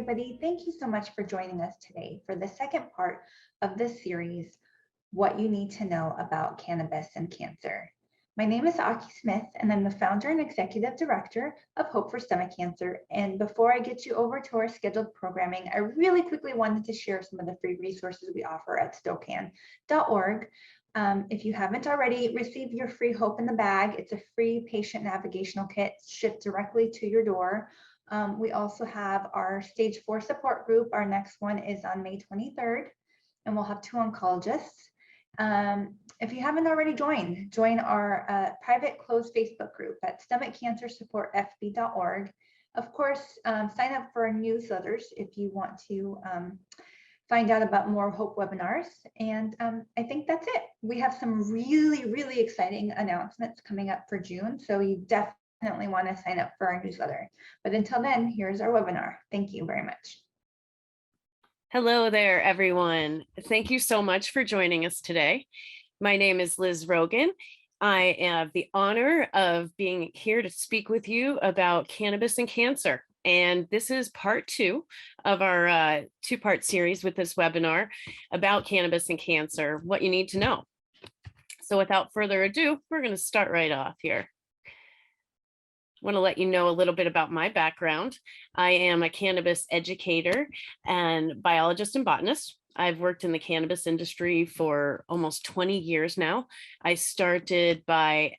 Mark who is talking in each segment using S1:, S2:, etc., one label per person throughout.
S1: everybody. Thank you so much for joining us today for the second part of this series, What You Need to Know About Cannabis and Cancer. My name is Aki Smith, and I'm the founder and executive director of Hope for Stomach Cancer. And before I get you over to our scheduled programming, I really quickly wanted to share some of the free resources we offer at stocan.org. If you haven't already received your free Hope in the Bag, it's a free patient navigational kit shipped directly to your door. We also have our stage 4 support group. Our next one is on May 23rd, and we'll have 2 oncologists. If you haven't already join our private closed Facebook group at stomachcancersupportfb.org. Of course, sign up for our newsletters if you want to find out about more Hope webinars. And I think that's it. We have some really exciting announcements coming up for June, so you definitely want to sign up for our newsletter. But until then, here's our webinar. Thank you very much.
S2: Hello there, everyone. Thank you so much for joining us today. My name is Liz Rogan. I have the honor of being here to speak with you about cannabis and cancer. And this is part 2 of our 2-part series with this webinar about cannabis and cancer, what you need to know. So without further ado, we're going to start right off here. I want to let you know a little bit about my background. I am a cannabis educator and biologist and botanist. I've worked in the cannabis industry for almost 20 years now. I started by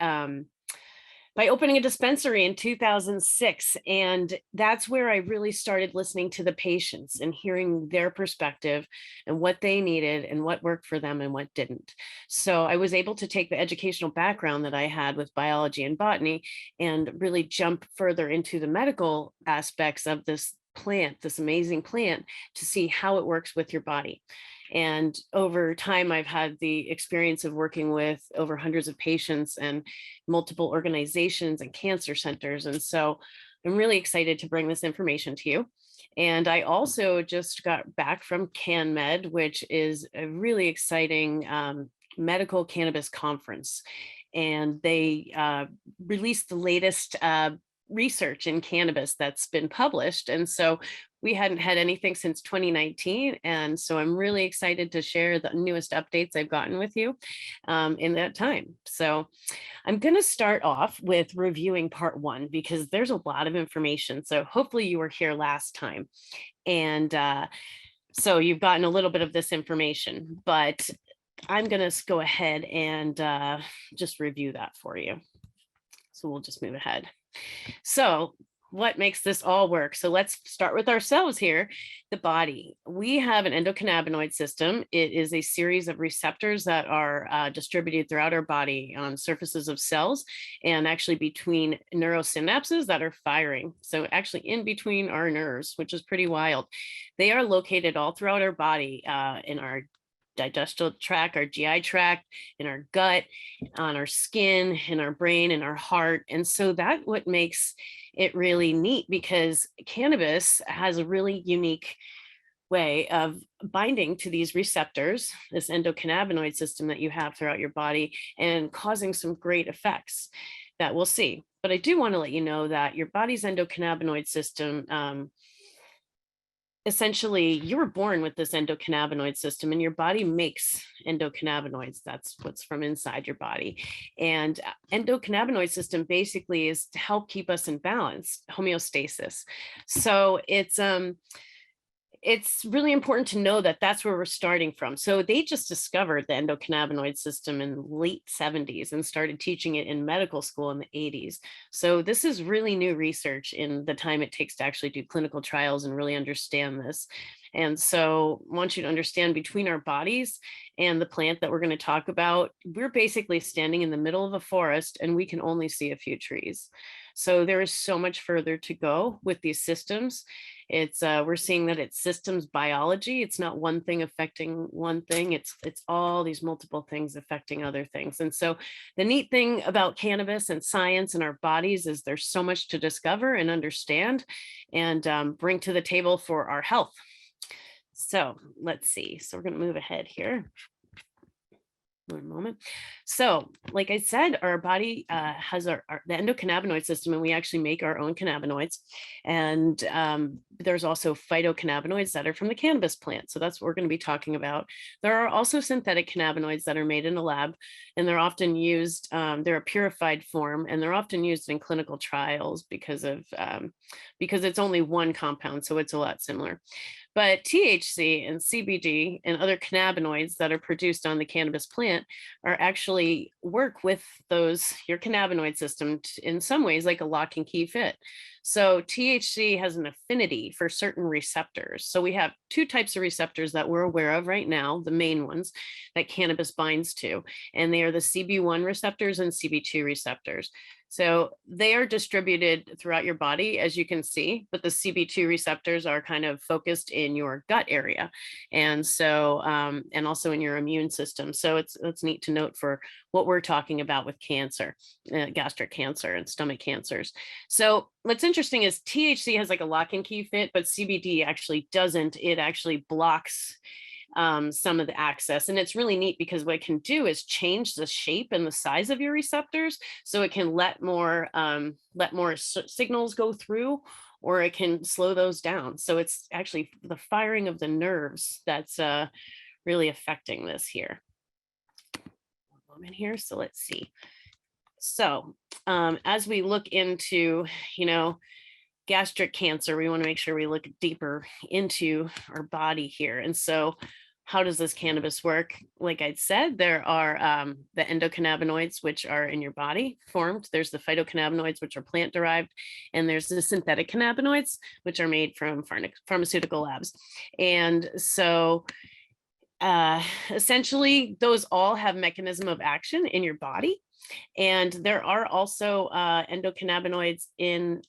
S2: opening a dispensary in 2006. And that's where I really started listening to the patients and hearing their perspective and what they needed and what worked for them and what didn't. So I was able to take the educational background that I had with biology and botany and really jump further into the medical aspects of this plant, this amazing plant, to see how it works with your body. And over time, I've had the experience of working with over hundreds of patients and multiple organizations and cancer centers. And so I'm really excited to bring this information to you. And I also just got back from CanMed, which is a really exciting medical cannabis conference. And they released the latest research in cannabis that's been published. And so we hadn't had anything since 2019. And so I'm really excited to share the newest updates I've gotten with you in that time. So I'm going to start off with reviewing part 1 because there's a lot of information. So hopefully you were here last time. And so you've gotten a little bit of this information, but I'm going to go ahead and just review that for you. So we'll just move ahead. So what makes this all work? So let's start with ourselves here, the body. We have an endocannabinoid system. It is a series of receptors that are distributed throughout our body on surfaces of cells and actually between neurosynapses that are firing. So actually in between our nerves, which is pretty wild. They are located all throughout our body in our digestive tract, our GI tract, in our gut, on our skin, in our brain, in our heart. And so that's what makes it really neat, because cannabis has a really unique way of binding to these receptors, this endocannabinoid system that you have throughout your body, and causing some great effects that we'll see. But I do want to let you know that your body's endocannabinoid system, essentially, you were born with this endocannabinoid system and your body makes endocannabinoids. That's what's from inside your body. And endocannabinoid system basically is to help keep us in balance, homeostasis. So it's really important to know that that's where we're starting from. So they just discovered the endocannabinoid system in the late 70s and started teaching it in medical school in the 80s. So this is really new research in the time it takes to actually do clinical trials and really understand this. And so I want you to understand, between our bodies and the plant that we're going to talk about, we're basically standing in the middle of a forest and we can only see a few trees. So there is so much further to go with these systems. It's we're seeing that it's systems biology. It's not one thing affecting one thing. It's all these multiple things affecting other things. And so the neat thing about cannabis and science and our bodies is there's so much to discover and understand and bring to the table for our health. So let's see. So we're going to move ahead here. One moment. So, like I said, our body has the endocannabinoid system, and we actually make our own cannabinoids. And there's also phytocannabinoids that are from the cannabis plant. So that's what we're going to be talking about. There are also synthetic cannabinoids that are made in a lab, and they're often used. They're a purified form, and they're often used in clinical trials because it's only one compound, so it's a lot similar. But THC and CBD and other cannabinoids that are produced on the cannabis plant are actually work with your cannabinoid system in some ways like a lock and key fit. So THC has an affinity for certain receptors. So we have two types of receptors that we're aware of right now, the main ones that cannabis binds to, and they are the CB1 receptors and CB2 receptors. So they are distributed throughout your body, as you can see, but the CB2 receptors are kind of focused in your gut area. And so, and also in your immune system. So it's neat to note for what we're talking about with cancer, gastric cancer and stomach cancers. So what's interesting is THC has like a lock and key fit, but CBD actually doesn't. It actually blocks some of the access. And it's really neat because what it can do is change the shape and the size of your receptors. So it can let more signals go through, or it can slow those down. So it's actually the firing of the nerves that's really affecting this here. One moment here. So let's see. So as we look into, gastric cancer, we want to make sure we look deeper into our body here. And so how does this cannabis work? Like I said, there are the endocannabinoids, which are in your body formed. There's the phytocannabinoids, which are plant derived. And there's the synthetic cannabinoids, which are made from pharmaceutical labs. And so essentially, those all have mechanism of action in your body. And there are also endocannabinoids in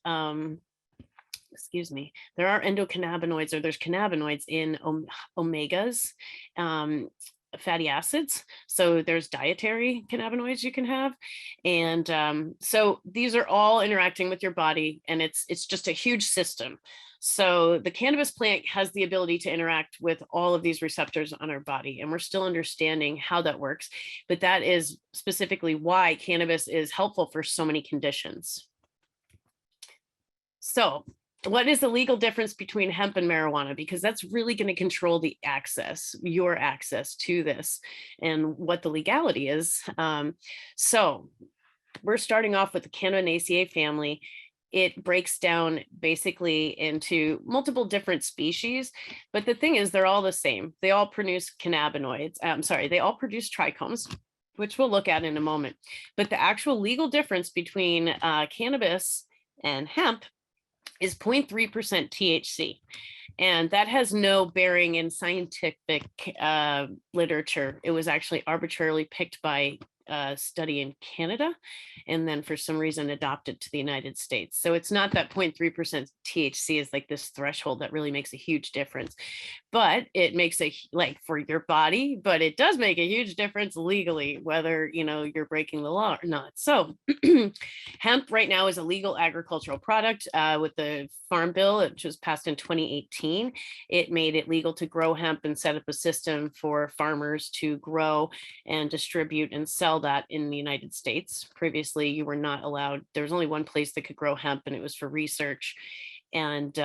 S2: there are endocannabinoids, or there's cannabinoids in omegas, fatty acids. So there's dietary cannabinoids you can have. And so these are all interacting with your body, and it's just a huge system. So the cannabis plant has the ability to interact with all of these receptors on our body, and we're still understanding how that works. But that is specifically why cannabis is helpful for so many conditions. So what is the legal difference between hemp and marijuana? Because that's really going to control your access to this, and what the legality is. So we're starting off with the Cannabinaceae family. It breaks down basically into multiple different species. But the thing is, they're all the same. They all produce cannabinoids. They all produce trichomes, which we'll look at in a moment. But the actual legal difference between cannabis and hemp is 0.3% THC. And that has no bearing in scientific literature. It was actually arbitrarily picked by a study in Canada, and then for some reason adopted to the United States. So it's not that 0.3% THC is like this threshold that really makes a huge difference, but it makes for your body, but it does make a huge difference legally, whether you're breaking the law or not. So hemp right now is a legal agricultural product with the Farm Bill, which was passed in 2018. It made it legal to grow hemp and set up a system for farmers to grow and distribute and sell that in the United States. Previously, you were not allowed. There was only one place that could grow hemp, and it was for research. And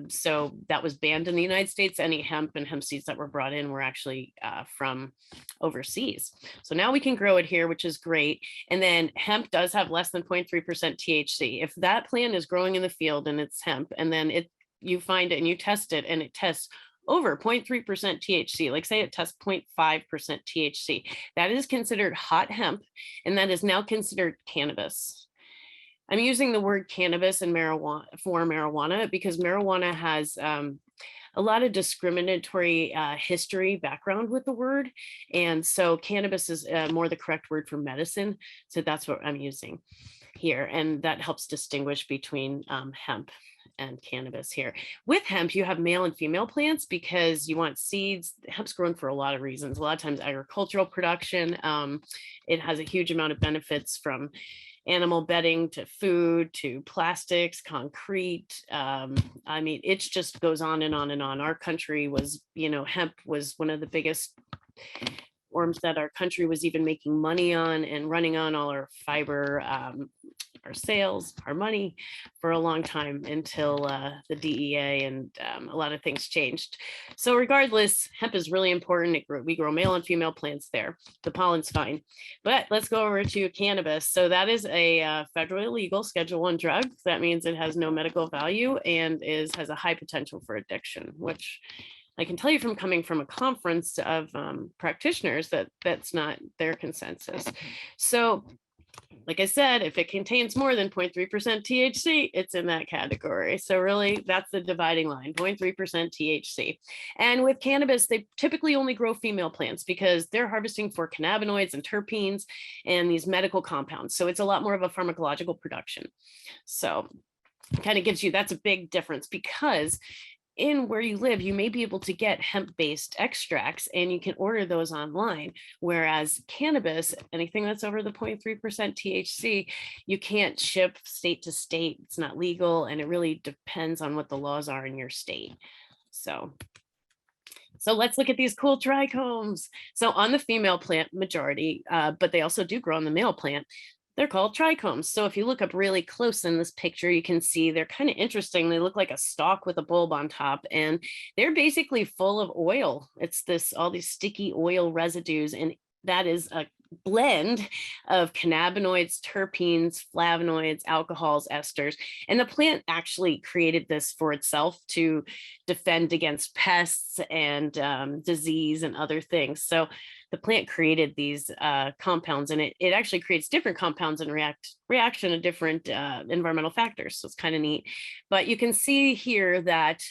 S2: so that was banned in the United States. Any hemp and hemp seeds that were brought in were actually from overseas. So now we can grow it here, which is great. And then hemp does have less than 0.3% THC. If that plant is growing in the field and it's hemp, and then you find it and you test it and it tests over 0.3% THC, like say it tests 0.5% THC, that is considered hot hemp, and that is now considered cannabis. I'm using the word cannabis and marijuana because marijuana has a lot of discriminatory history background with the word. And so cannabis is more the correct word for medicine. So that's what I'm using here. And that helps distinguish between hemp and cannabis here. With hemp, you have male and female plants because you want seeds. Hemp's grown for a lot of reasons. A lot of times agricultural production. It has a huge amount of benefits, from animal bedding to food to plastics, concrete. I mean, it just goes on and on and on. Our country was, hemp was one of the biggest forms that our country was even making money on and running on all our fiber, our sales, our money for a long time until the DEA and a lot of things changed. So regardless, hemp is really important. We grow male and female plants there. The pollen's fine. But let's go over to cannabis. So that is a federally illegal Schedule I drug. That means it has no medical value and has a high potential for addiction, which I can tell you from coming from a conference of practitioners that's not their consensus. So like I said, if it contains more than 0.3% THC, it's in that category. So really, that's the dividing line, 0.3% THC. And with cannabis, they typically only grow female plants because they're harvesting for cannabinoids and terpenes and these medical compounds. So it's a lot more of a pharmacological production. So kind of gives you, that's a big difference because in where you live, you may be able to get hemp-based extracts and you can order those online. Whereas cannabis, anything that's over the 0.3% THC, you can't ship state to state. It's not legal, and it really depends on what the laws are in your state. So let's look at these cool trichomes. So on the female plant majority, but they also do grow on the male plant. They're called trichomes. So if you look up really close in this picture, you can see they're kind of interesting. They look like a stalk with a bulb on top, and they're basically full of oil. It's all these sticky oil residues, and that is a blend of cannabinoids, terpenes, flavonoids, alcohols, esters. And the plant actually created this for itself to defend against pests and disease and other things. So the plant created these compounds, and it actually creates different compounds in reaction to different environmental factors. So it's kind of neat. But you can see here that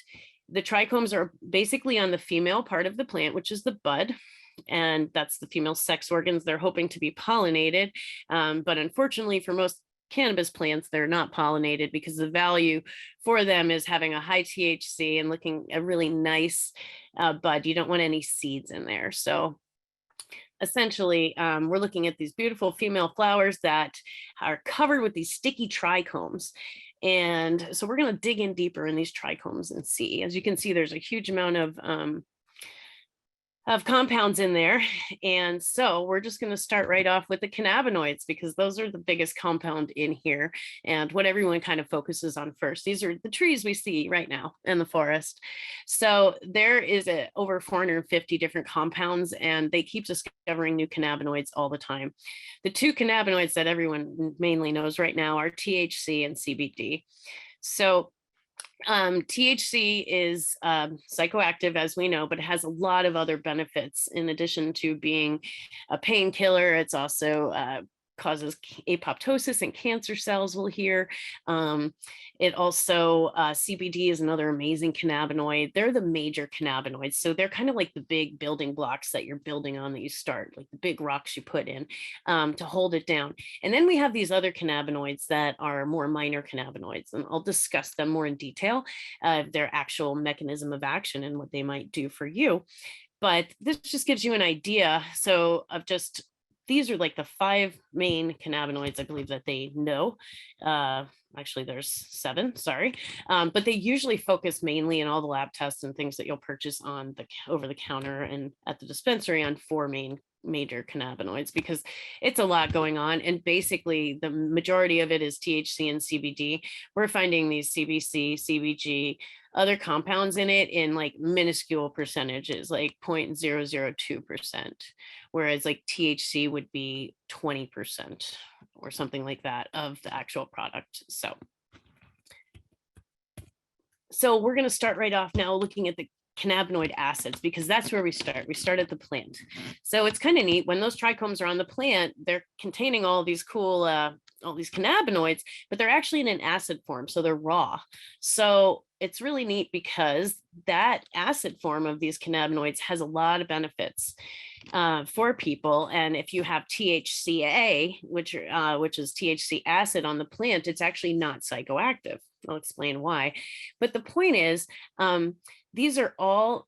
S2: the trichomes are basically on the female part of the plant, which is the bud. And that's the female sex organs. They're hoping to be pollinated. But unfortunately, for most cannabis plants, they're not pollinated because the value for them is having a high THC and looking a really nice bud. You don't want any seeds in there. So essentially, we're looking at these beautiful female flowers that are covered with these sticky trichomes. And so we're going to dig in deeper in these trichomes and see. As you can see, there's a huge amount of compounds in there. And so we're just going to start right off with the cannabinoids because those are the biggest compound in here and what everyone kind of focuses on first. These are the trees we see right now in the forest. So there is over 450 different compounds, and they keep discovering new cannabinoids all the time. The two cannabinoids that everyone mainly knows right now are THC and CBD. So THC is psychoactive, as we know, but it has a lot of other benefits. In addition to being a painkiller, it's also causes apoptosis in cancer cells, we'll hear. It also, CBD is another amazing cannabinoid. They're the major cannabinoids. So they're kind of like the big building blocks that you're building on that you start, like the big rocks you put in to hold it down. And then we have these other cannabinoids that are more minor cannabinoids, and I'll discuss them more in detail, their actual mechanism of action and what they might do for you. But this just gives you an idea. So of just these are like the 5 main cannabinoids, I believe, that they know. Actually, there's 7, sorry. But they usually focus mainly in all the lab tests and things that you'll purchase on the over the counter and at the dispensary on 4 major cannabinoids because it's a lot going on. And basically, the majority of it is THC and CBD. We're finding these CBC, CBG, other compounds in it in like minuscule percentages, like 0.002%, whereas like THC would be 20% or something like that of the actual product. So we're going to start right off now looking at the cannabinoid acids because that's where we start. We start at the plant. So it's kind of neat when those trichomes are on the plant, they're containing all these cool all these cannabinoids, but they're actually in an acid form, so they're raw. So it's really neat because that acid form of these cannabinoids has a lot of benefits for people. And if you have THCA, which is THC acid on the plant, it's actually not psychoactive. I'll explain why. But the point is, these are all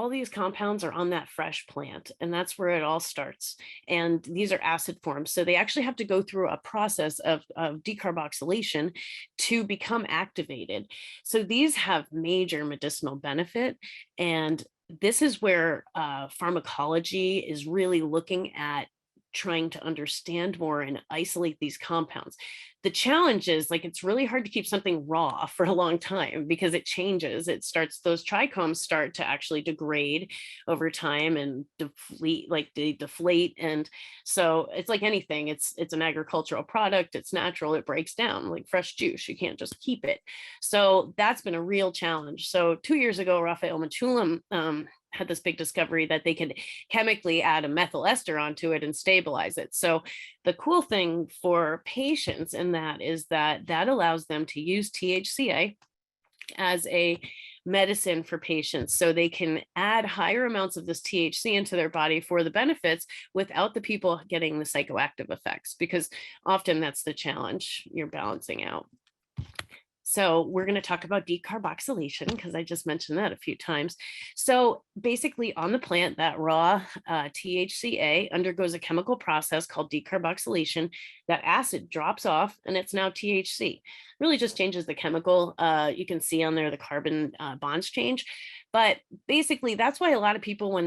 S2: these compounds are on that fresh plant, and that's where it all starts. And these are acid forms. So they actually have to go through a process of decarboxylation to become activated. So these have major medicinal benefit. And this is where pharmacology is really looking at trying to understand more and isolate these compounds. The challenge is, like, it's really hard to keep something raw for a long time because it changes. It starts, those trichomes start to actually degrade over time and deplete, like they deflate. And so it's like anything, it's an agricultural product, it's natural, it breaks down like fresh juice. You can't just keep it. So that's been a real challenge. So 2 years ago, Raphael Mechoulam had this big discovery that they could chemically add a methyl ester onto it and stabilize it. So the cool thing for patients in that is that that allows them to use THCA as a medicine for patients, so they can add higher amounts of this THC into their body for the benefits without the people getting the psychoactive effects, because often that's the challenge you're balancing out. So we're going to talk about decarboxylation because I just mentioned that a few times. So basically on the plant, that raw THCA undergoes a chemical process called decarboxylation. That acid drops off and it's now THC. Really just changes the chemical. You can see on there the carbon bonds change. But basically that's why a lot of people, when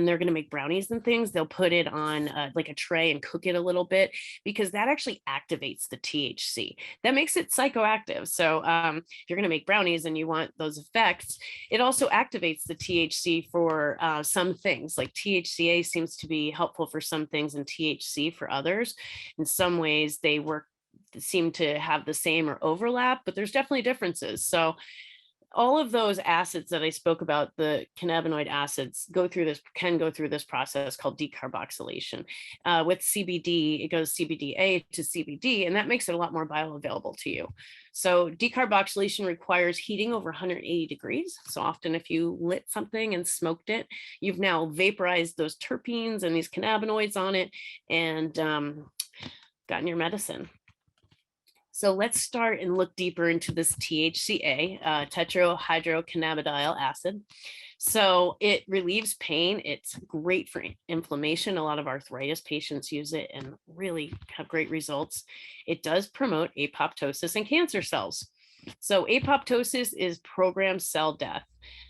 S2: they're going to make brownies and things, they'll put it on like a tray and cook it a little bit, because that actually activates the THC. That makes it psychoactive. So if you're going to make brownies and you want those effects, it also activates the THC for some things. Like THCA seems to be helpful for some things and THC for others. In some ways they seem to have the same or overlap, but there's definitely differences. So all of those acids that I spoke about, the cannabinoid acids, can go through this process called decarboxylation. With CBD, it goes CBDA to CBD, and that makes it a lot more bioavailable to you. So decarboxylation requires heating over 180 degrees. So often if you lit something and smoked it, you've now vaporized those terpenes and these cannabinoids on it and gotten your medicine. So let's start and look deeper into this THCA, tetrohydrocannabidiol acid. So it relieves pain. It's great for inflammation. A lot of arthritis patients use it and really have great results. It does promote apoptosis in cancer cells. So apoptosis is programmed cell death.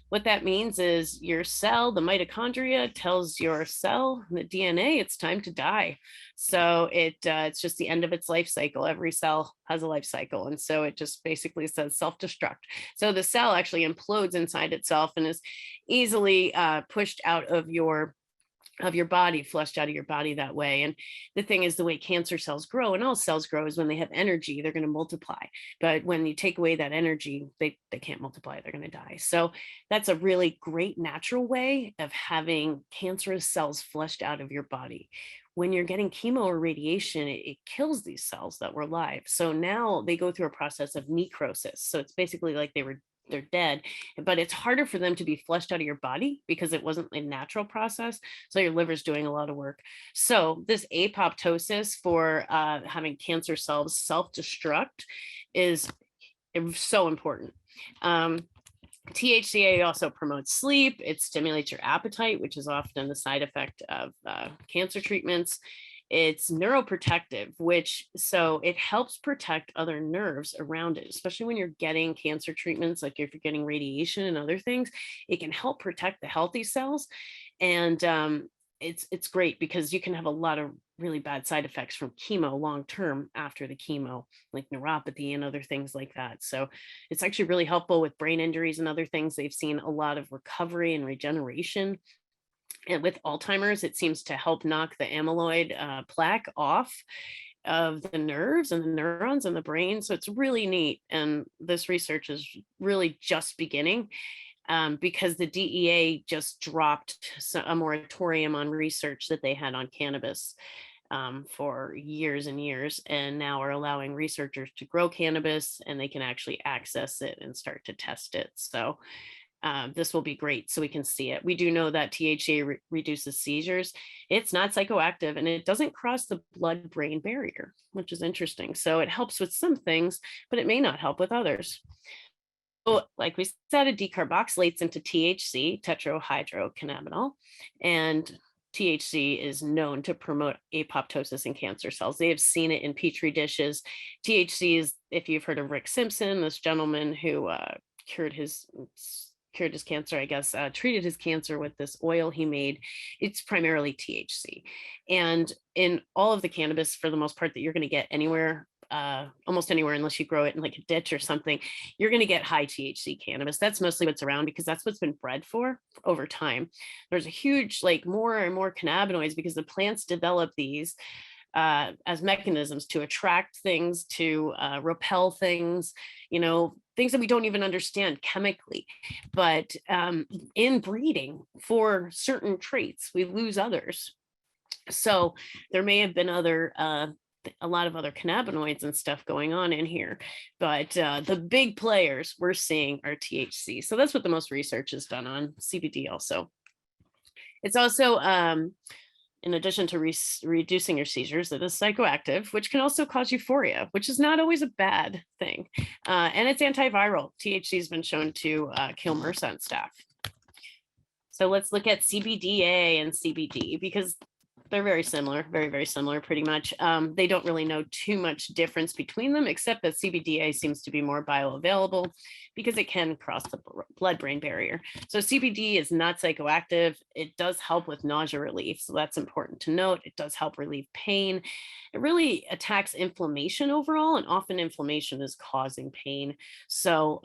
S2: What that means is your cell, the mitochondria, tells your cell, the DNA, it's time to die. So it's just the end of its life cycle. Every cell has a life cycle. And so it just basically says self-destruct. So the cell actually implodes inside itself and is easily pushed out of your body, flushed out of your body that way. And the thing is, the way cancer cells grow, and all cells grow, is when they have energy, they're going to multiply. But when you take away that energy, they can't multiply, they're going to die. So that's a really great natural way of having cancerous cells flushed out of your body. When you're getting chemo or radiation, it kills these cells that were alive. So now they go through a process of necrosis. So it's basically like they're dead, but it's harder for them to be flushed out of your body because it wasn't a natural process. So your liver's doing a lot of work. So this apoptosis for having cancer cells self-destruct is so important. THCA also promotes sleep. It stimulates your appetite, which is often the side effect of cancer treatments. It's neuroprotective, so it helps protect other nerves around it, especially when you're getting cancer treatments, like if you're getting radiation and other things, it can help protect the healthy cells. And it's great because you can have a lot of really bad side effects from chemo long-term after the chemo, like neuropathy and other things like that. So it's actually really helpful with brain injuries and other things. They've seen a lot of recovery and regeneration. And with Alzheimer's, it seems to help knock the amyloid plaque off of the nerves and the neurons in the brain. So it's really neat. And this research is really just beginning because the DEA just dropped a moratorium on research that they had on cannabis for years and years, and now are allowing researchers to grow cannabis and they can actually access it and start to test it. So this will be great so we can see it. We do know that THCA reduces seizures. It's not psychoactive and it doesn't cross the blood-brain barrier, which is interesting. So it helps with some things, but it may not help with others. So like we said, it decarboxylates into THC, tetrohydrocannabidiol, and THC is known to promote apoptosis in cancer cells. They have seen it in petri dishes. THC is, if you've heard of Rick Simpson, this gentleman who cured his cured his cancer, I guess, treated his cancer with this oil he made. It's primarily THC. And in all of the cannabis, for the most part, that you're going to get anywhere, almost anywhere, unless you grow it in like a ditch or something, you're going to get high THC cannabis. That's mostly what's around because that's what's been bred for over time. There's a huge, like more and more cannabinoids because the plants develop these as mechanisms to attract things, to repel things, things that we don't even understand chemically. But in breeding for certain traits, we lose others. So there may have been a lot of other cannabinoids and stuff going on in here, but the big players we're seeing are THC. So that's what the most research is done on. CBD also. It's also, in addition to reducing your seizures, it is psychoactive, which can also cause euphoria, which is not always a bad thing. And it's antiviral. THC has been shown to kill MRSA and staph. So let's look at CBDA and CBD because they're very similar, very, very similar, pretty much. They don't really know too much difference between them, except that CBDA seems to be more bioavailable because it can cross the blood-brain barrier. So CBD is not psychoactive. It does help with nausea relief. So that's important to note. It does help relieve pain. It really attacks inflammation overall, and often inflammation is causing pain. So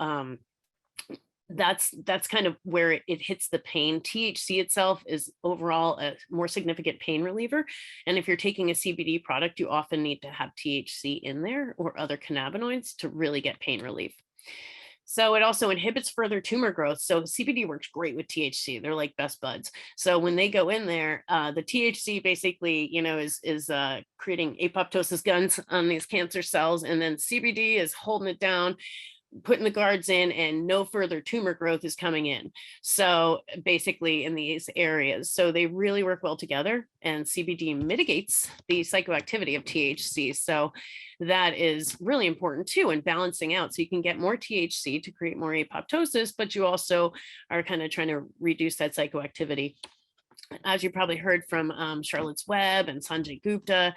S2: that's kind of where it hits the pain. THC itself is overall a more significant pain reliever. And if you're taking a CBD product, you often need to have THC in there or other cannabinoids to really get pain relief. So it also inhibits further tumor growth. So CBD works great with THC. They're like best buds. So when they go in there, the THC basically, is creating apoptosis guns on these cancer cells. And then CBD is holding it down, putting the guards in, and no further tumor growth is coming in. So basically in these areas, so they really work well together, and CBD mitigates the psychoactivity of THC. So that is really important too, in balancing out. So you can get more THC to create more apoptosis, but you also are kind of trying to reduce that psychoactivity. As you probably heard from Charlotte's Web and Sanjay Gupta,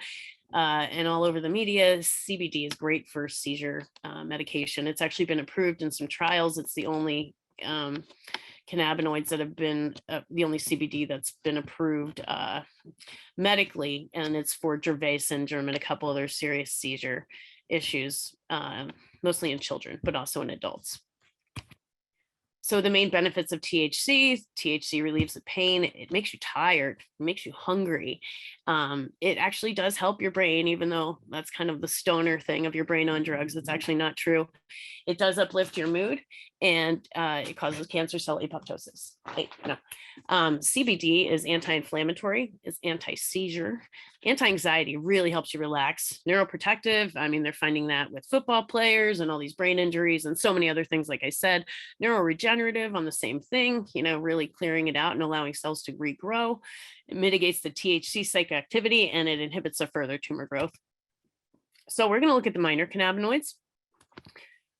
S2: and all over the media, CBD is great for seizure medication. It's actually been approved in some trials. It's the only cannabinoids that have been, the only CBD that's been approved medically, and it's for Dravet syndrome and a couple other serious seizure issues, mostly in children, but also in adults. So the main benefits of THC relieves the pain. It makes you tired, it makes you hungry. It actually does help your brain, even though that's kind of the stoner thing of your brain on drugs. It's actually not true. It does uplift your mood, and it causes cancer cell apoptosis. CBD is anti-inflammatory, it's anti-seizure, anti-anxiety, really helps you relax, neuroprotective. I mean, they're finding that with football players and all these brain injuries and so many other things, like I said. Neuroregenerative on the same thing, really clearing it out and allowing cells to regrow. It mitigates the THC psychoactivity, and it inhibits a further tumor growth. So we're going to look at the minor cannabinoids.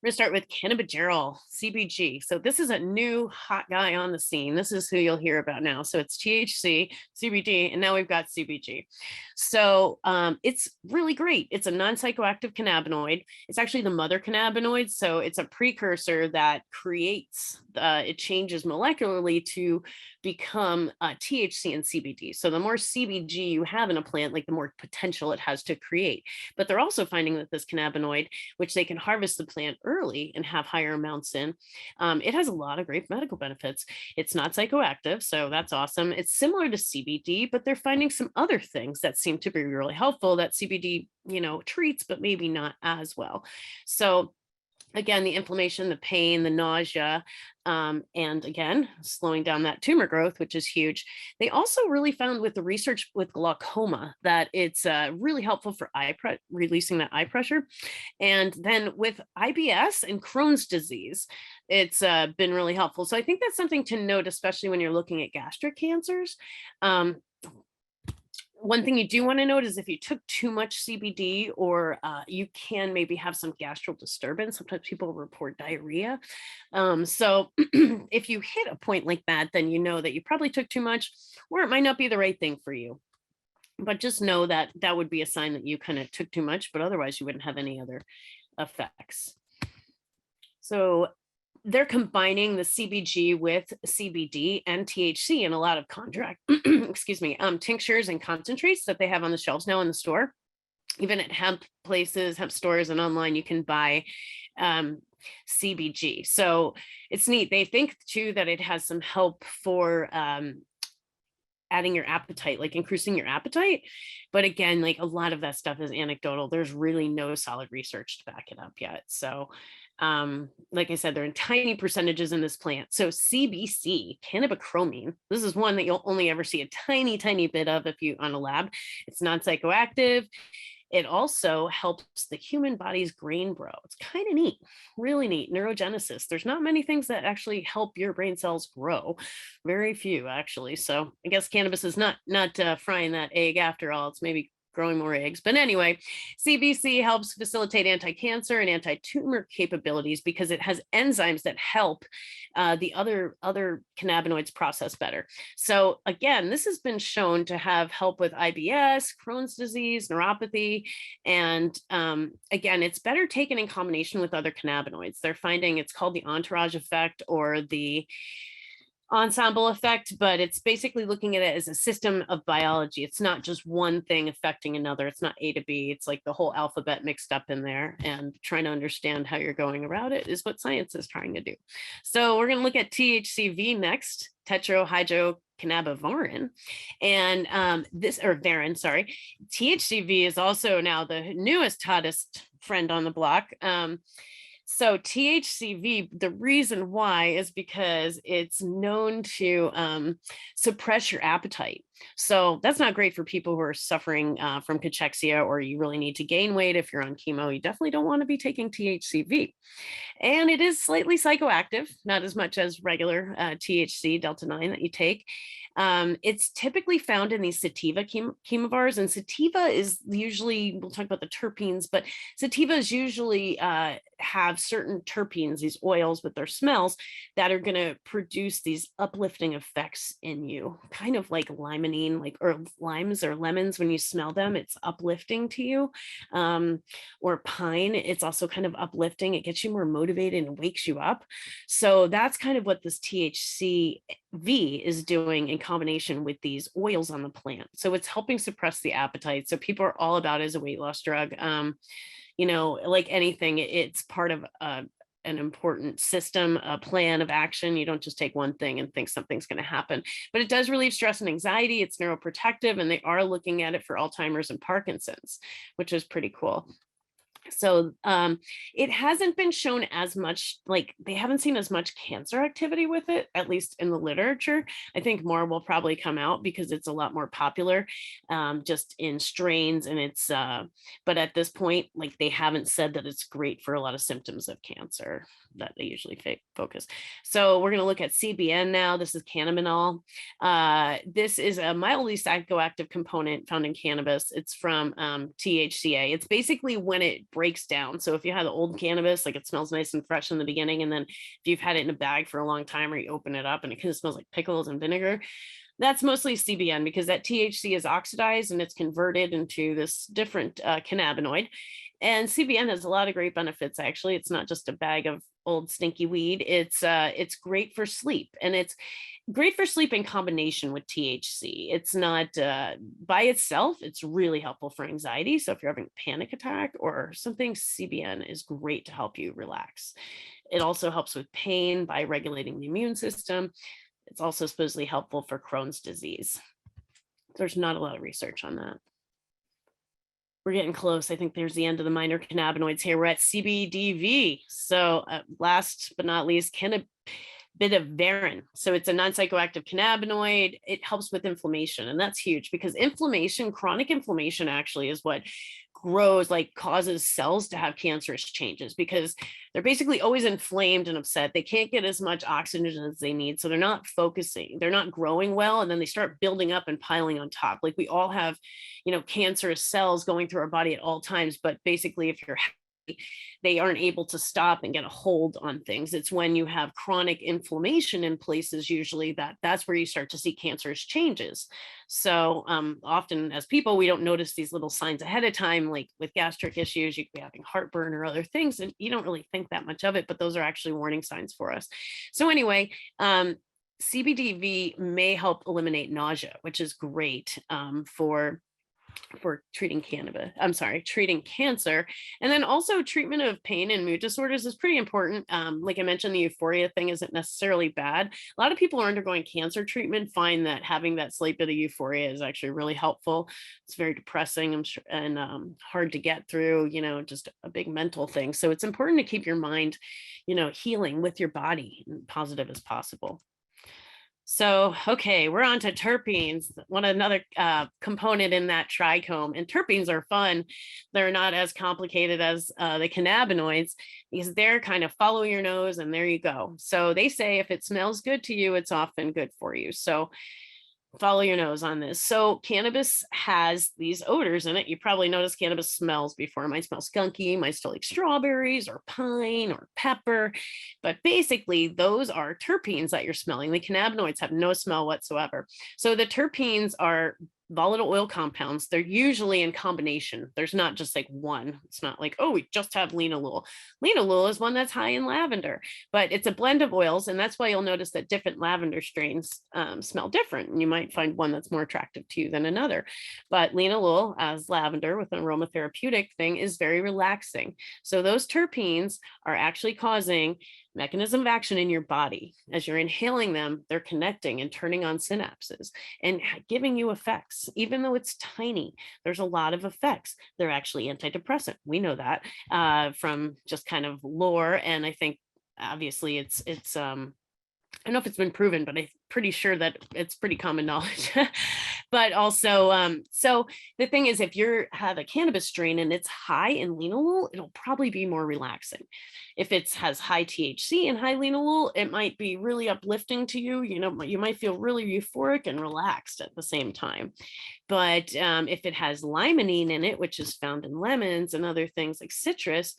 S2: We're going to start with cannabidiol, CBG. So this is a new hot guy on the scene. This is who you'll hear about now. So it's THC, CBD, and now we've got CBG. So it's really great. It's a non-psychoactive cannabinoid. It's actually the mother cannabinoid. So it's a precursor that creates, it changes molecularly to become THC and CBD. So the more CBG you have in a plant, like the more potential it has to create. But they're also finding that this cannabinoid, which they can harvest the plant early and have higher amounts in, it has a lot of great medical benefits. It's not psychoactive, so that's awesome. It's similar to CBD, but they're finding some other things that seem to be really helpful that CBD, treats, but maybe not as well. So again, the inflammation, the pain, the nausea, and again, slowing down that tumor growth, which is huge. They also really found with the research with glaucoma that it's really helpful for releasing that eye pressure. And then with IBS and Crohn's disease, it's been really helpful. So I think that's something to note, especially when you're looking at gastric cancers. One thing you do want to note is if you took too much CBD, or you can maybe have some gastral disturbance. Sometimes people report diarrhea. So if you hit a point like that, then you know that you probably took too much, or it might not be the right thing for you. But just know that that would be a sign that you kind of took too much, but otherwise you wouldn't have any other effects. So they're combining the CBG with CBD and THC in a lot of contract, excuse me, tinctures and concentrates that they have on the shelves now in the store. Even at hemp places, hemp stores, and online, you can buy CBG. So it's neat. They think too that it has some help for adding your appetite, like increasing your appetite. But again, like a lot of that stuff is anecdotal. There's really no solid research to back it up yet. So like I said, they're in tiny percentages in this plant. So CBC, cannabichromene, this is one that you'll only ever see a tiny, tiny bit of if you on a lab. It's non-psychoactive. It also helps the human body's grain grow. It's kind of neat, really neat. Neurogenesis. There's not many things that actually help your brain cells grow. Very few, actually. So I guess cannabis is not frying that egg after all. It's maybe growing more eggs. But anyway, CBC helps facilitate anti-cancer and anti-tumor capabilities because it has enzymes that help the other cannabinoids process better. So again, this has been shown to have help with IBS, Crohn's disease, neuropathy. And again, it's better taken in combination with other cannabinoids. They're finding it's called the entourage effect or the ensemble effect, but it's basically looking at it as a system of biology. It's not just one thing affecting another. It's not A to B. It's like the whole alphabet mixed up in there, and trying to understand how you're going about it is what science is trying to do. So we're going to look at THCV next, Tetrohydrocannabidiol, and varin, sorry. THCV is also now the newest, hottest friend on the block. So THCV, the reason why is because it's known to suppress your appetite. So that's not great for people who are suffering from cachexia, or you really need to gain weight. If you're on chemo, you definitely don't want to be taking THCV. And it is slightly psychoactive, not as much as regular THC, Delta 9 that you take. It's typically found in these sativa chemovars, and sativa is usually, we'll talk about the terpenes, but sativas usually have certain terpenes, these oils with their smells that are going to produce these uplifting effects in you, kind of like limonene, like, or limes or lemons. When you smell them, it's uplifting to you. Or pine, it's also kind of uplifting. It gets you more motivated and wakes you up. So that's kind of what this THCV is doing in combination with these oils on the plant. So it's helping suppress the appetite. So people are all about it as a weight loss drug. You know, like anything, it's part of an important system, a plan of action. You don't just take one thing and think something's going to happen, but it does relieve stress and anxiety. It's neuroprotective, and they are looking at it for Alzheimer's and Parkinson's, which is pretty cool. So it hasn't been shown as much, like they haven't seen as much cancer activity with it, at least in the literature. I think more will probably come out because it's a lot more popular just in strains, and it's but at this point, like they haven't said that it's great for a lot of symptoms of cancer that they usually focus. So we're going to look at CBN now. This is cannabinol. This is a mildly psychoactive component found in cannabis. It's from THCA. It's basically when it breaks down. So if you have the old cannabis, like it smells nice and fresh in the beginning, and then if you've had it in a bag for a long time, or you open it up and it kind of smells like pickles and vinegar, that's mostly CBN, because that THC is oxidized and it's converted into this different cannabinoid. And CBN has a lot of great benefits. Actually, it's not just a bag of old stinky weed. It's great for sleep, and it's great for sleep in combination with THC. It's not by itself. It's really helpful for anxiety. So if you're having a panic attack or something, CBN is great to help you relax. It also helps with pain by regulating the immune system. It's also supposedly helpful for Crohn's disease. There's not a lot of research on that. We're getting close. I think there's the end of the minor cannabinoids here. We're at CBDV. So last but not least, cannabidiol. So it's a non-psychoactive cannabinoid. It helps with inflammation, and that's huge, because inflammation, chronic inflammation, actually is what grows, like causes cells to have cancerous changes, because they're basically always inflamed and upset. They can't get as much oxygen as they need, so they're not focusing, they're not growing well, and then they start building up and piling on top. Like we all have, you know, cancerous cells going through our body at all times, but basically if you're they aren't able to stop and get a hold on things. It's when you have chronic inflammation in places, usually that's where you start to see cancerous changes. So often as people, we don't notice these little signs ahead of time, like with gastric issues, you could be having heartburn or other things, and you don't really think that much of it, but those are actually warning signs for us. So anyway, CBDV may help eliminate nausea, which is great for treating treating cancer. And then also treatment of pain and mood disorders is pretty important. Like I mentioned, the euphoria thing isn't necessarily bad. A lot of people who are undergoing cancer treatment find that having that slight bit of euphoria is actually really helpful. It's very depressing, I'm sure, and hard to get through, just a big mental thing. So it's important to keep your mind, healing with your body and positive as possible. So, okay, we're on to terpenes, another component in that trichome. And terpenes are fun. They're not as complicated as the cannabinoids, because they're kind of follow your nose and there you go. So they say if it smells good to you, it's often good for you. So follow your nose on this. So cannabis has these odors in it. You probably noticed cannabis smells before. It might smell skunky, might smell like strawberries or pine or pepper, but basically those are terpenes that you're smelling. The cannabinoids have no smell whatsoever. So the terpenes are volatile oil compounds. They're usually in combination. There's not just like one. It's not like, oh, we just have linalool. Linalool is one that's high in lavender, but it's a blend of oils. And that's why you'll notice that different lavender strains smell different. And you might find one that's more attractive to you than another. But linalool, as lavender with an aromatherapeutic thing, is very relaxing. So those terpenes are actually causing mechanism of action in your body. As you're inhaling them, they're connecting and turning on synapses and giving you effects. Even though it's tiny, there's a lot of effects. They're actually antidepressant. We know that from just kind of lore. And I think obviously it's I don't know if it's been proven, but I'm pretty sure that it's pretty common knowledge. But also, so the thing is, if you have a cannabis strain and it's high in linalool, it'll probably be more relaxing. If it has high THC and high linalool, it might be really uplifting to you. You might feel really euphoric and relaxed at the same time. But if it has limonene in it, which is found in lemons and other things like citrus,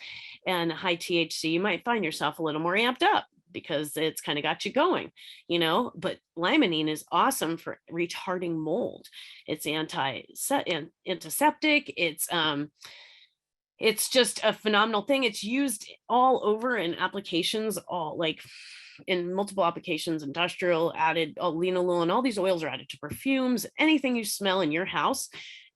S2: and high THC, you might find yourself a little more amped up, because it's kind of got you going, but limonene is awesome for retarding mold. It's antiseptic. It's just a phenomenal thing. It's used all over in applications, all like in multiple applications, industrial, added linalool, and all these oils are added to perfumes. Anything you smell in your house,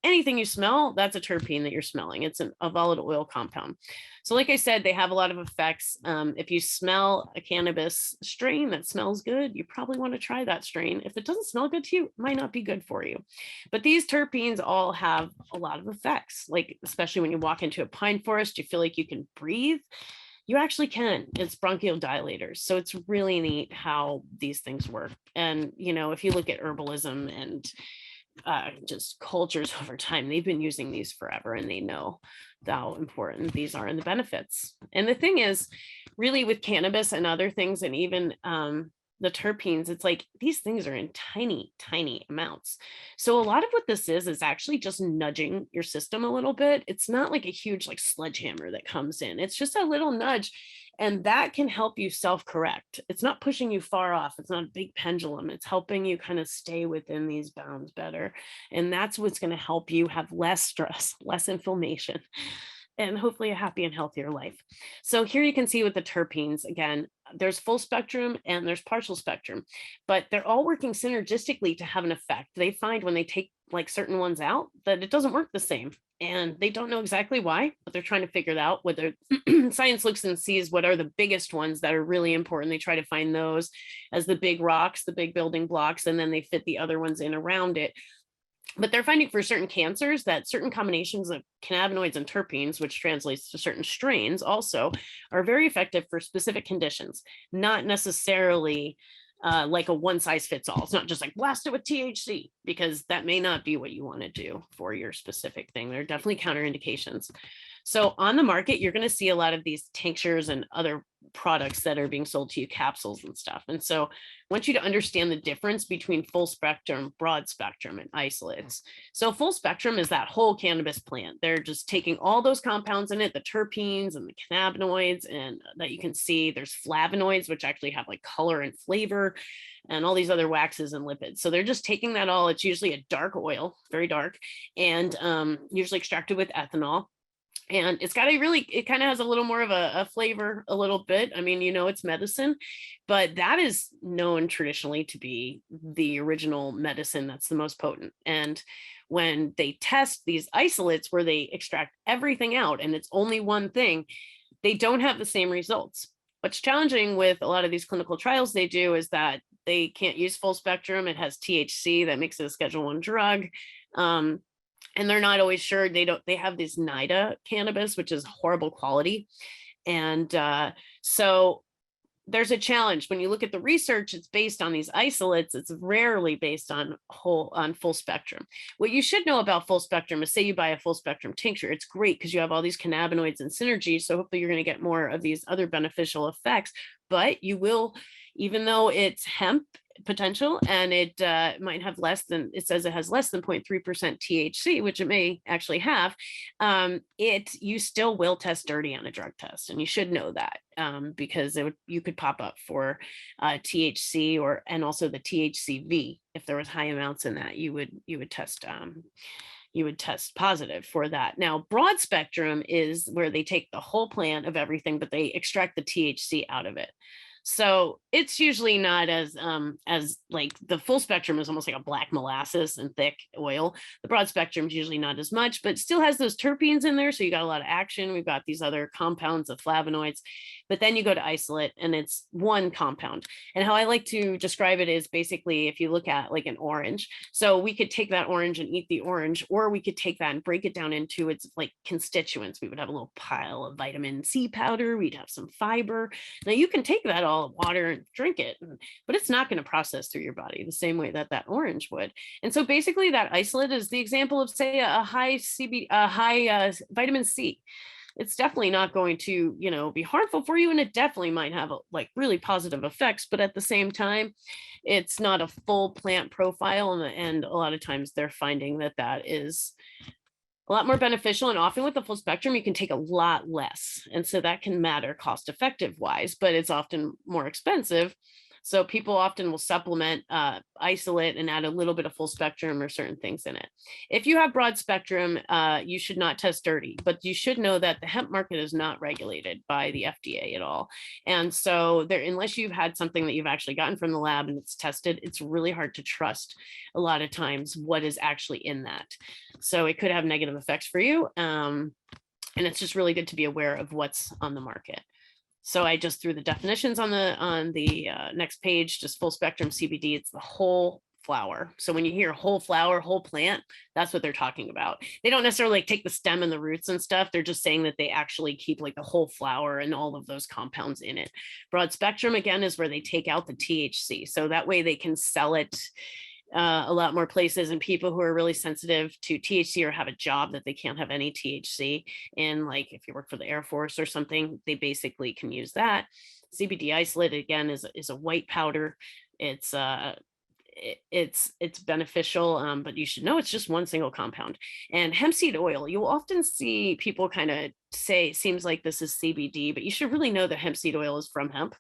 S2: anything you smell, that's a terpene that you're smelling. It's a volatile oil compound. So like I said, they have a lot of effects. If you smell a cannabis strain that smells good, you probably want to try that strain. If it doesn't smell good to you, it might not be good for you. But these terpenes all have a lot of effects, like especially when you walk into a pine forest, you feel like you can breathe. You actually can. It's bronchodilators. So it's really neat how these things work. And, if you look at herbalism and just cultures over time, they've been using these forever, and they know how important these are and the benefits. And the thing is, really with cannabis and other things, and even the terpenes, it's like these things are in tiny, tiny amounts. So a lot of what this is actually just nudging your system a little bit. It's not like a huge like sledgehammer that comes in. It's just a little nudge. And that can help you self-correct. It's not pushing you far off. It's not a big pendulum. It's helping you kind of stay within these bounds better. And that's what's going to help you have less stress, less inflammation, and hopefully a happy and healthier life. So here you can see with the terpenes, again, there's full spectrum and there's partial spectrum, but they're all working synergistically to have an effect. They find when they take like certain ones out that it doesn't work the same. And they don't know exactly why, but they're trying to figure it out. Whether science looks and sees what are the biggest ones that are really important, they try to find those as the big rocks, the big building blocks, and then they fit the other ones in around it. But they're finding for certain cancers that certain combinations of cannabinoids and terpenes, which translates to certain strains also, are very effective for specific conditions, not necessarily like a one size fits all. It's not just like blast it with THC, because that may not be what you want to do for your specific thing. There are definitely counterindications. So on the market, you're going to see a lot of these tinctures and other products that are being sold to you, capsules and stuff. And so I want you to understand the difference between full spectrum, broad spectrum, and isolates. So full spectrum is that whole cannabis plant. They're just taking all those compounds in it, the terpenes and the cannabinoids, and that you can see there's flavonoids, which actually have like color and flavor, and all these other waxes and lipids. So they're just taking that all. It's usually a dark oil, very dark, and usually extracted with ethanol. And it's got it kind of has a little more of a flavor, a little bit. I mean, it's medicine, but that is known traditionally to be the original medicine that's the most potent. And when they test these isolates where they extract everything out and it's only one thing, they don't have the same results. What's challenging with a lot of these clinical trials they do is that they can't use full spectrum. It has THC that makes it a Schedule 1 drug. And they're not always sure. They have this NIDA cannabis, which is horrible quality. And so there's a challenge. When you look at the research, it's based on these isolates. It's rarely based on full spectrum. What you should know about full spectrum is, say you buy a full spectrum tincture, it's great because you have all these cannabinoids and synergy. So hopefully you're going to get more of these other beneficial effects, but you will, even though it's hemp potential and it might have it says it has less than 0.3% THC, which it may actually have, you still will test dirty on a drug test, and you should know that because you could pop up for THC and also the THCV. If there was high amounts in that, you would test positive for that. Now, broad spectrum is where they take the whole plant of everything, but they extract the THC out of it. So it's usually not as like the full spectrum is almost like a black molasses and thick oil. The broad spectrum is usually not as much, but still has those terpenes in there. So you got a lot of action. We've got these other compounds of flavonoids, but then you go to isolate and it's one compound. And how I like to describe it is basically if you look at like an orange. So we could take that orange and eat the orange, or we could take that and break it down into its like constituents. We would have a little pile of vitamin C powder. We'd have some fiber. Now you can take that all water and drink it, but it's not going to process through your body the same way that orange would. And so basically that isolate is the example of, say, a high vitamin C. It's definitely not going to, be harmful for you. And it definitely might have like really positive effects, but at the same time, it's not a full plant profile. And a lot of times they're finding that is a lot more beneficial. And often with the full spectrum, you can take a lot less. And so that can matter cost effective wise, but it's often more expensive. So people often will supplement isolate and add a little bit of full spectrum or certain things in it. If you have broad spectrum, you should not test dirty, but you should know that the hemp market is not regulated by the FDA at all. And so unless you've had something that you've actually gotten from the lab and it's tested, it's really hard to trust a lot of times what is actually in that. So it could have negative effects for you. And it's just really good to be aware of what's on the market. So I just threw the definitions on the next page, just full spectrum CBD. It's the whole flower. So when you hear whole flower, whole plant, that's what they're talking about. They don't necessarily take the stem and the roots and stuff. They're just saying that they actually keep like the whole flower and all of those compounds in it. Broad spectrum, again, is where they take out the THC. So that way they can sell it a lot more places, and people who are really sensitive to THC or have a job that they can't have any THC in, like if you work for the Air Force or something, they basically can use that. CBD isolate, again, is a white powder. It's beneficial, but you should know it's just one single compound. And hemp seed oil, you'll often see people kind of say, seems like this is CBD, but you should really know that hemp seed oil is from hemp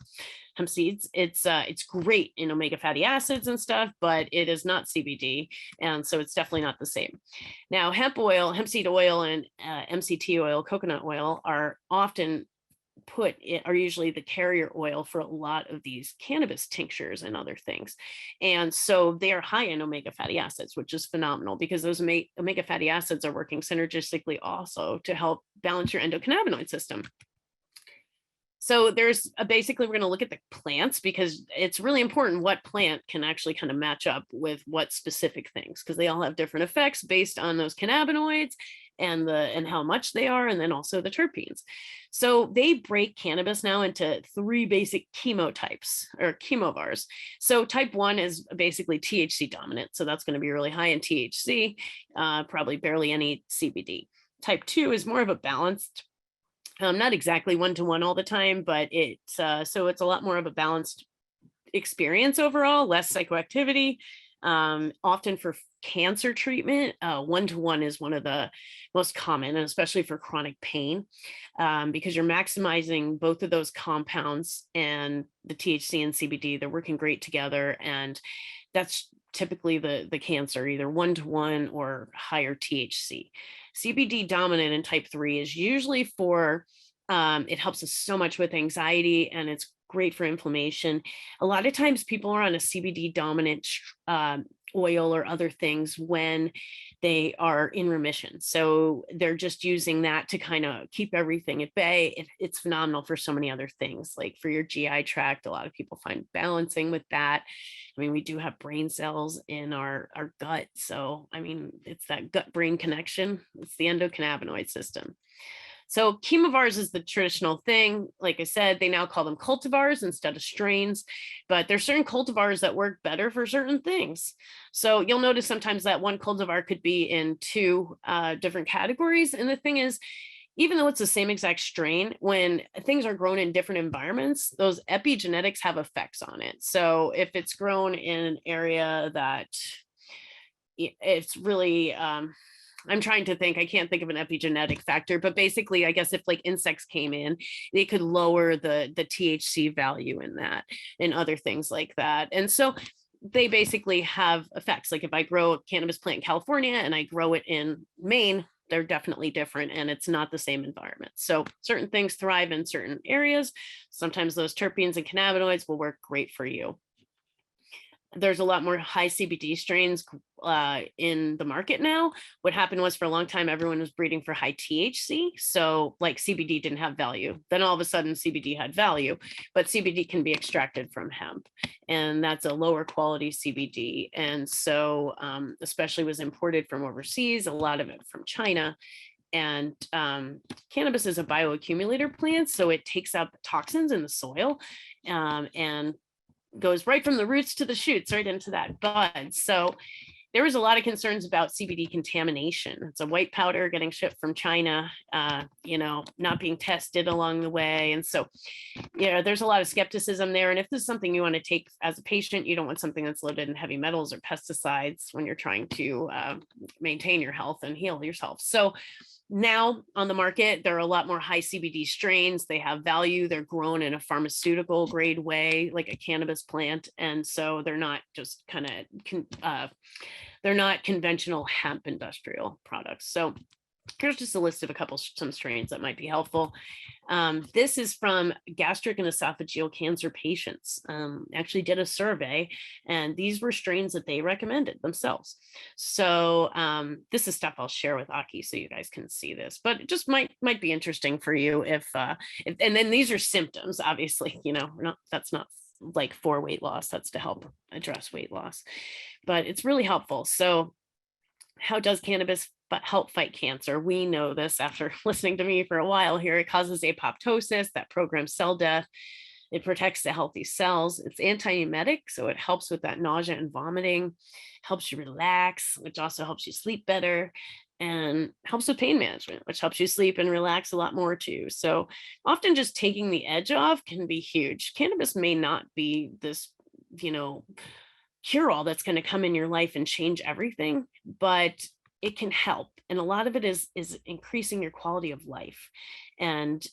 S2: seeds. It's great in omega fatty acids and stuff, but it is not CBD. And so it's definitely not the same. Now, hemp seed oil and MCT oil, coconut oil are usually the carrier oil for a lot of these cannabis tinctures and other things. And so they are high in omega fatty acids, which is phenomenal because those omega fatty acids are working synergistically also to help balance your endocannabinoid system. So basically we're going to look at the plants because it's really important what plant can actually kind of match up with what specific things, because they all have different effects based on those cannabinoids and how much they are, and then also the terpenes. So they break cannabis now into 3 basic chemotypes or chemovars. So type 1 is basically THC dominant. So that's going to be really high in THC, probably barely any CBD. Type 2 is more of a balanced, not exactly one-to-one all the time, but so it's a lot more of a balanced experience overall, less psychoactivity. Often for cancer treatment, one-to-one is one of the most common, and especially for chronic pain, because you're maximizing both of those compounds, and the THC and CBD, they're working great together. And that's typically the cancer, either one-to-one or higher THC. CBD dominant in type 3 is usually for, it helps us so much with anxiety, and it's great for inflammation. A lot of times people are on a CBD dominant oil or other things when they are in remission. So they're just using that to kind of keep everything at bay. It's phenomenal for so many other things, like for your GI tract. A lot of people find balancing with that. I mean, we do have brain cells in our gut. So, I mean, it's that gut brain connection. It's the endocannabinoid system. So chemovars is the traditional thing. Like I said, they now call them cultivars instead of strains, but there's certain cultivars that work better for certain things. So you'll notice sometimes that one cultivar could be in two different categories. And the thing is, even though it's the same exact strain, when things are grown in different environments, those epigenetics have effects on it. So if it's grown in an area that it's really, I'm trying to think, I can't think of an epigenetic factor, but basically, I guess if like insects came in, they could lower the THC value in that and other things like that. And so they basically have effects. Like if I grow a cannabis plant in California and I grow it in Maine, they're definitely different, and it's not the same environment. So certain things thrive in certain areas. Sometimes those terpenes and cannabinoids will work great for you. There's a lot more high CBD strains in the market now. What happened was, for a long time, everyone was breeding for high THC. So like CBD didn't have value. Then all of a sudden CBD had value, but CBD can be extracted from hemp, and that's a lower quality CBD. And so especially was imported from overseas, a lot of it from China. And cannabis is a bioaccumulator plant. So it takes out the toxins in the soil and goes right from the roots to the shoots, right into that bud. So there was a lot of concerns about CBD contamination. It's a white powder getting shipped from China, not being tested along the way. And so, there's a lot of skepticism there. And if this is something you want to take as a patient, you don't want something that's loaded in heavy metals or pesticides when you're trying to maintain your health and heal yourself. So now on the market, there are a lot more high CBD strains. They have value. They're grown in a pharmaceutical grade way, like a cannabis plant. And so they're not just they're not conventional hemp industrial products. So here's just a list of some strains that might be helpful. This is from gastric and esophageal cancer patients. Actually did a survey, and these were strains that they recommended themselves. So this is stuff I'll share with Aki so you guys can see this, but it just might be interesting for you if and then these are symptoms, obviously, that's not like for weight loss, that's to help address weight loss, but it's really helpful. So how does cannabis help fight cancer? We know this after listening to me for a while here. It causes apoptosis, that programs cell death. It protects the healthy cells. It's anti-emetic, so it helps with that nausea and vomiting, helps you relax, which also helps you sleep better, and helps with pain management, which helps you sleep and relax a lot more too. So often just taking the edge off can be huge. Cannabis may not be this, cure-all that's going to come in your life and change everything, but it can help. And a lot of it is increasing your quality of life. And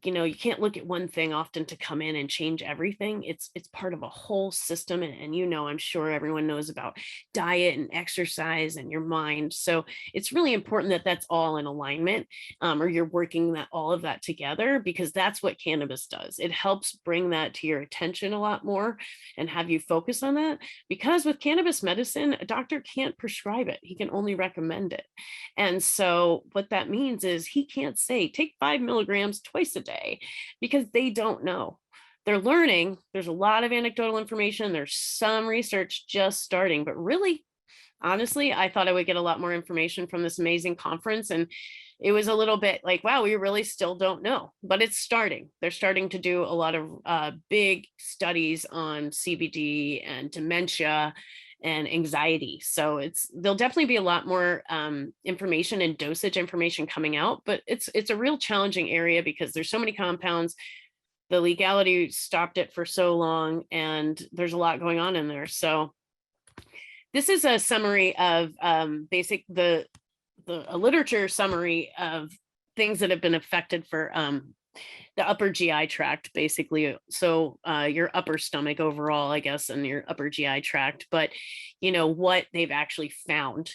S2: you can't look at one thing often to come in and change everything. It's part of a whole system. And I'm sure everyone knows about diet and exercise and your mind. So it's really important that that's all in alignment, or you're working all of that together, because that's what cannabis does. It helps bring that to your attention a lot more and have you focus on that. Because with cannabis medicine, a doctor can't prescribe it. He can only recommend it. And so what that means is he can't say, take 5 milligrams twice a day, because they don't know. They're learning. There's a lot of anecdotal information. There's some research just starting, but really, honestly, I thought I would get a lot more information from this amazing conference. And it was a little bit like, wow, we really still don't know, but it's starting. They're starting to do a lot of big studies on CBD and dementia and anxiety. So there'll definitely be a lot more information and dosage information coming out, but it's a real challenging area because there's so many compounds. The legality stopped it for so long, and there's a lot going on in there. So this is a summary of a literature summary of things that have been affected for the upper GI tract, basically. So your upper stomach overall, I guess, and your upper GI tract, but what they've actually found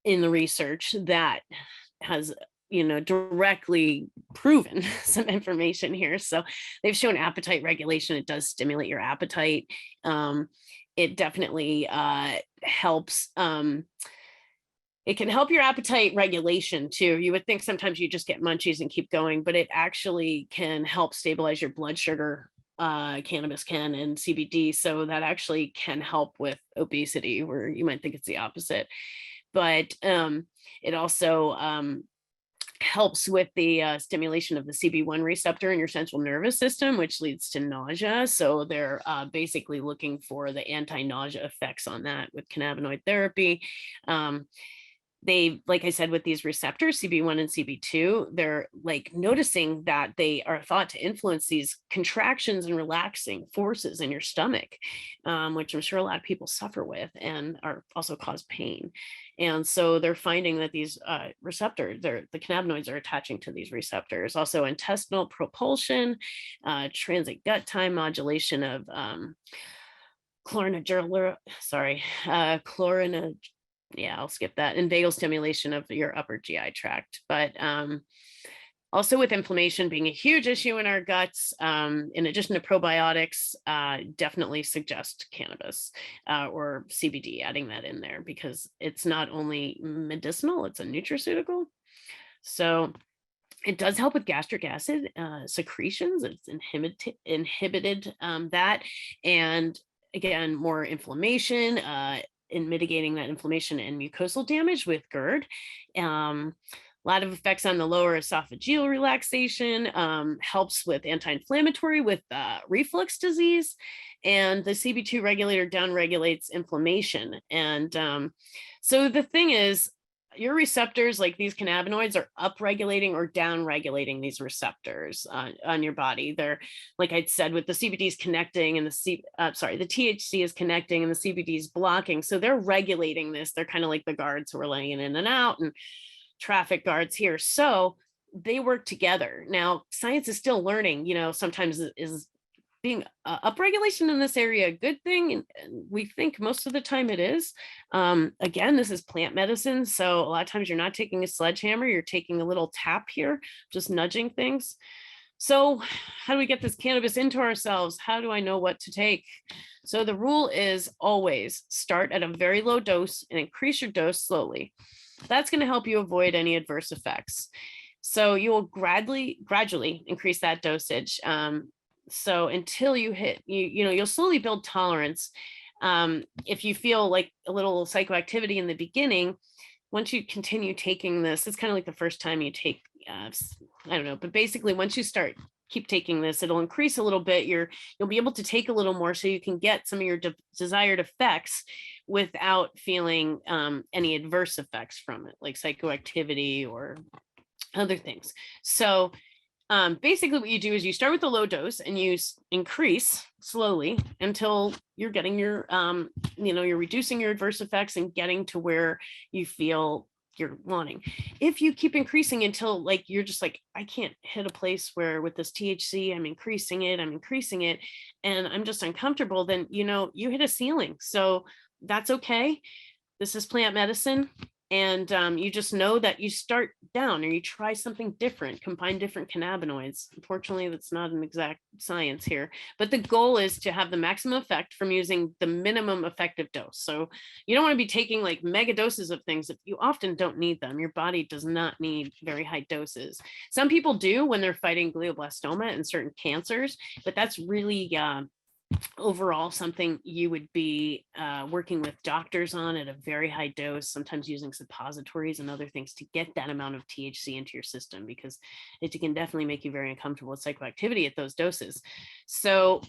S2: in the research that has directly proven some information here. So they've shown appetite regulation. It does stimulate your appetite. It definitely helps. It can help your appetite regulation too. You would think sometimes you just get munchies and keep going, but it actually can help stabilize your blood sugar. Cannabis can, and CBD. So that actually can help with obesity, where you might think it's the opposite. But it also helps with the stimulation of the CB1 receptor in your central nervous system, which leads to nausea. So they're basically looking for the anti-nausea effects on that with cannabinoid therapy. They, like I said, with these receptors, CB1 and CB2, they're like noticing that they are thought to influence these contractions and relaxing forces in your stomach, which I'm sure a lot of people suffer with and are also cause pain. And so they're finding that these receptors, the cannabinoids are attaching to these receptors. Also intestinal propulsion, transit gut time, modulation of I'll skip that. And vagal stimulation of your upper GI tract. But also with inflammation being a huge issue in our guts, in addition to probiotics, definitely suggest cannabis or CBD, adding that in there, because it's not only medicinal, it's a nutraceutical. So it does help with gastric acid secretions. It's inhibited that. And again, more inflammation, in mitigating that inflammation and mucosal damage with GERD. A lot of effects on the lower esophageal relaxation, helps with anti-inflammatory with reflux disease, and the CB2 regulator downregulates inflammation. And so the thing is, your receptors, like these cannabinoids, are upregulating or downregulating these receptors on your body. They're, like I said, with the CBD is connecting and the THC is connecting and the CBD is blocking. So they're regulating this. They're kind of like the guards who are laying in and out, and traffic guards here. So they work together. Now, science is still learning, sometimes is being upregulation in this area a good thing? And we think most of the time it is. Again, this is plant medicine. So a lot of times you're not taking a sledgehammer, you're taking a little tap here, just nudging things. So how do we get this cannabis into ourselves? How do I know what to take? So the rule is always start at a very low dose and increase your dose slowly. That's going to help you avoid any adverse effects. So you will gradually increase that dosage. So until you hit, you'll slowly build tolerance. If you feel like a little psychoactivity in the beginning, once you continue taking this, it's kind of like the first time you take, I don't know, but basically once you keep taking this, it'll increase a little bit. You'll be able to take a little more so you can get some of your desired effects without feeling any adverse effects from it, like psychoactivity or other things. So basically what you do is you start with a low dose and you increase slowly until you're getting your, you're reducing your adverse effects and getting to where you feel you're wanting. If you keep increasing until like you're just like, I can't hit a place where with this THC I'm increasing it and I'm just uncomfortable, then you hit a ceiling. So that's okay. This is plant medicine. And you just know that you start down or you try something different, combine different cannabinoids. Unfortunately, that's not an exact science here, but the goal is to have the maximum effect from using the minimum effective dose. So you don't want to be taking like mega doses of things that you often don't need them. Your body does not need very high doses. Some people do when they're fighting glioblastoma and certain cancers, but that's really overall something you would be working with doctors on at a very high dose, sometimes using suppositories and other things to get that amount of THC into your system, because it can definitely make you very uncomfortable with psychoactivity at those doses. So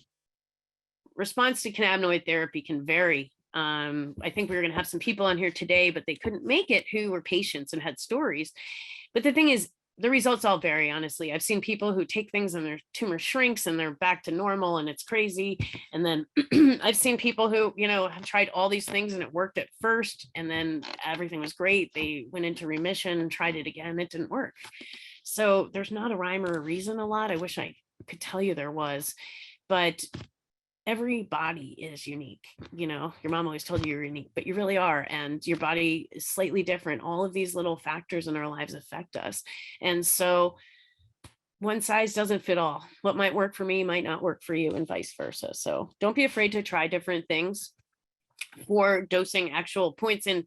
S2: response to cannabinoid therapy can vary I think we were going to have some people on here today, but they couldn't make it who were patients and had stories. But the thing is, the results all vary, honestly. I've seen people who take things and their tumor shrinks and they're back to normal and it's crazy. And then I've seen people who, have tried all these things and it worked at first and then everything was great. They went into remission and tried it again. It didn't work. So there's not a rhyme or a reason a lot. I wish I could tell you there was, but every body is unique. Your mom always told you you're unique, but you really are. And your body is slightly different. All of these little factors in our lives affect us. And so one size doesn't fit all. What might work for me might not work for you and vice versa. So don't be afraid to try different things. For dosing actual points in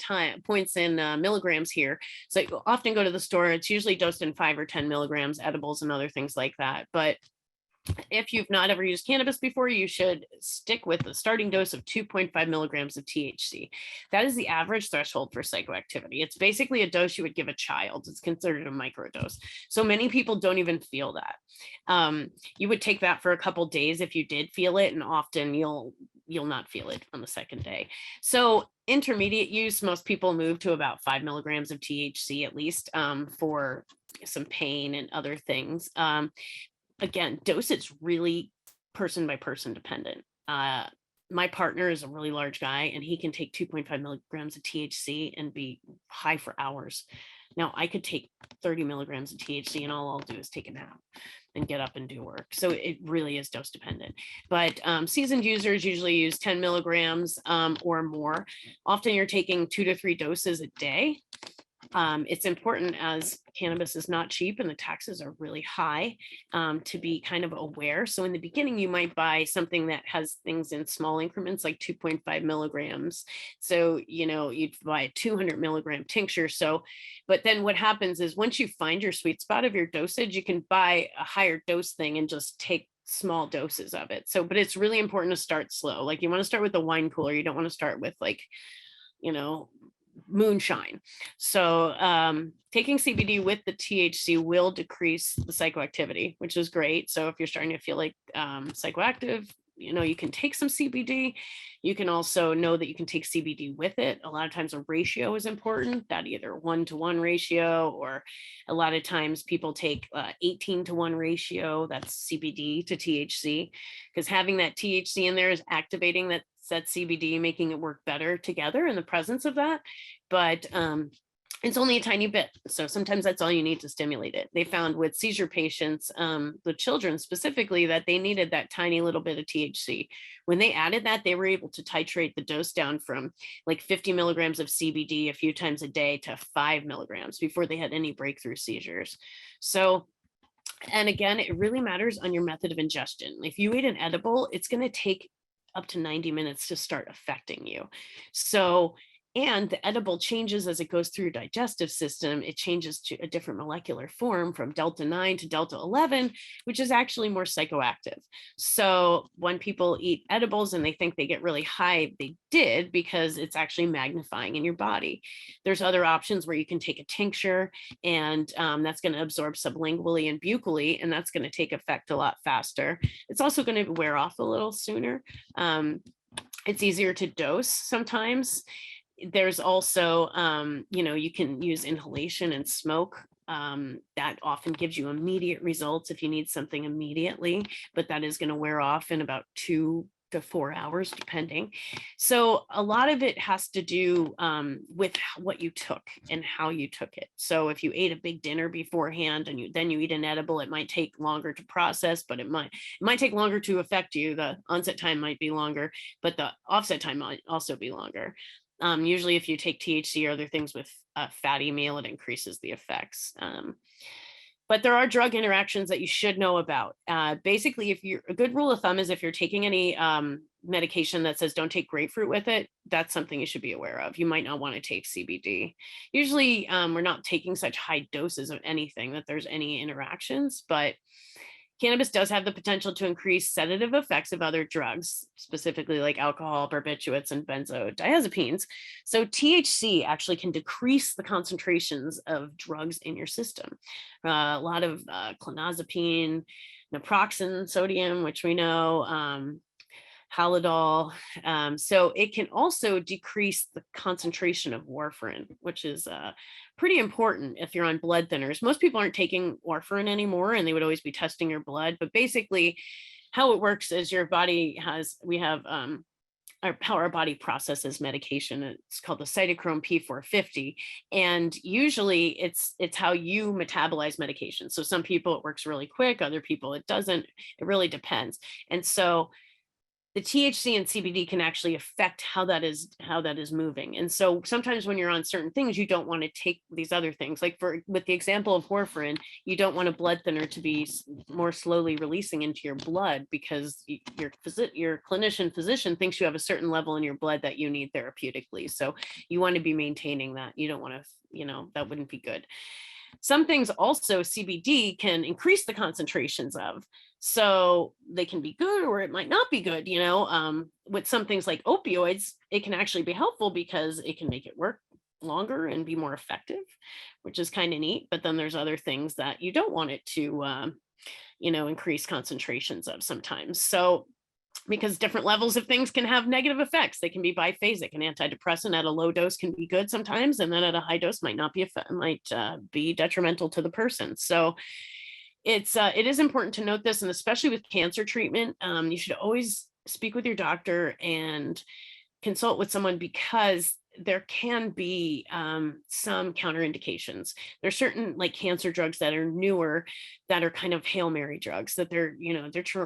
S2: milligrams here. So you often go to the store, it's usually dosed in 5 or 10 milligrams, edibles and other things like that. But if you've not ever used cannabis before, you should stick with the starting dose of 2.5 milligrams of THC. That is the average threshold for psychoactivity. It's basically a dose you would give a child. It's considered a microdose. So many people don't even feel that. You would take that for a couple days if you did feel it, and often you'll not feel it on the second day. So intermediate use, most people move to about 5 milligrams of THC at least for some pain and other things. Again, dosage really person by person dependent. My partner is a really large guy and he can take 2.5 milligrams of THC and be high for hours. Now I could take 30 milligrams of THC and all I'll do is take a nap and get up and do work. So it really is dose dependent. But seasoned users usually use 10 milligrams or more. Often you're taking 2 to 3 doses a day. It's important, as cannabis is not cheap and the taxes are really high, to be kind of aware. So in the beginning, you might buy something that has things in small increments, like 2.5 milligrams. So, you'd buy a 200 milligram tincture. So, but then what happens is once you find your sweet spot of your dosage, you can buy a higher dose thing and just take small doses of it. So, but it's really important to start slow. Like you want to start with the wine cooler. You don't want to start with moonshine. So taking CBD with the THC will decrease the psychoactivity, which is great. So if you're starting to feel like psychoactive, you can take some CBD. You can also know that you can take CBD with it. A lot of times a ratio is important, that either 1-to-1 ratio, or a lot of times people take 18-to-1 ratio, that's CBD to THC, because having that THC in there is activating that CBD, making it work better together in the presence of that. But it's only a tiny bit. So sometimes that's all you need to stimulate it. They found with seizure patients, the children specifically, that they needed that tiny little bit of THC. When they added that, they were able to titrate the dose down from like 50 milligrams of CBD a few times a day to 5 milligrams before they had any breakthrough seizures. So, and again, it really matters on your method of ingestion. If you ate an edible, it's going to take up to 90 minutes to start affecting you. So, and the edible changes as it goes through your digestive system. It changes to a different molecular form from delta 9 to delta 11, which is actually more psychoactive. So when people eat edibles and they think they get really high, they did, because it's actually magnifying in your body. There's other options where you can take a tincture, and that's going to absorb sublingually and buccally, and that's going to take effect a lot faster. It's also going to wear off a little sooner. It's easier to dose sometimes. There's also, you can use inhalation and smoke. That often gives you immediate results if you need something immediately, but that is going to wear off in about 2 to 4 hours, depending. So a lot of it has to do with what you took and how you took it. So if you ate a big dinner beforehand and then you eat an edible, it might take longer to process, but it might take longer to affect you. The onset time might be longer, but the offset time might also be longer. Usually if you take THC or other things with a fatty meal, it increases the effects. But there are drug interactions that you should know about. Basically, a good rule of thumb is if you're taking any medication that says don't take grapefruit with it, that's something you should be aware of. You might not want to take CBD. Usually we're not taking such high doses of anything that there's any interactions, but cannabis does have the potential to increase sedative effects of other drugs, specifically like alcohol, barbiturates, and benzodiazepines. So THC actually can decrease the concentrations of drugs in your system. A lot of clonazepine, naproxen, sodium, which we know, Halidol. So it can also decrease the concentration of warfarin, which is pretty important if you're on blood thinners. Most people aren't taking warfarin anymore, and they would always be testing your blood. But basically, how it works is your body we have how our body processes medication. It's called the cytochrome P450, and usually it's how you metabolize medication. So some people it works really quick, other people it doesn't. It really depends. And so the THC and CBD can actually affect how that is moving. And so sometimes when you're on certain things, you don't want to take these other things. Like with the example of warfarin, you don't want a blood thinner to be more slowly releasing into your blood because your clinician physician thinks you have a certain level in your blood that you need therapeutically. So you want to be maintaining that. You don't want to, that wouldn't be good. Some things also CBD can increase the concentrations of, so they can be good or it might not be good. With some things like opioids, it can actually be helpful because it can make it work longer and be more effective, which is kind of neat. But then there's other things that you don't want it to, increase concentrations of sometimes. So because different levels of things can have negative effects. They can be biphasic. An antidepressant at a low dose can be good sometimes, and then at a high dose might be detrimental to the person. So it is important to note this, and especially with cancer treatment, you should always speak with your doctor and consult with someone because there can be some counterindications. There's certain like cancer drugs that are newer that are kind of Hail Mary drugs that they're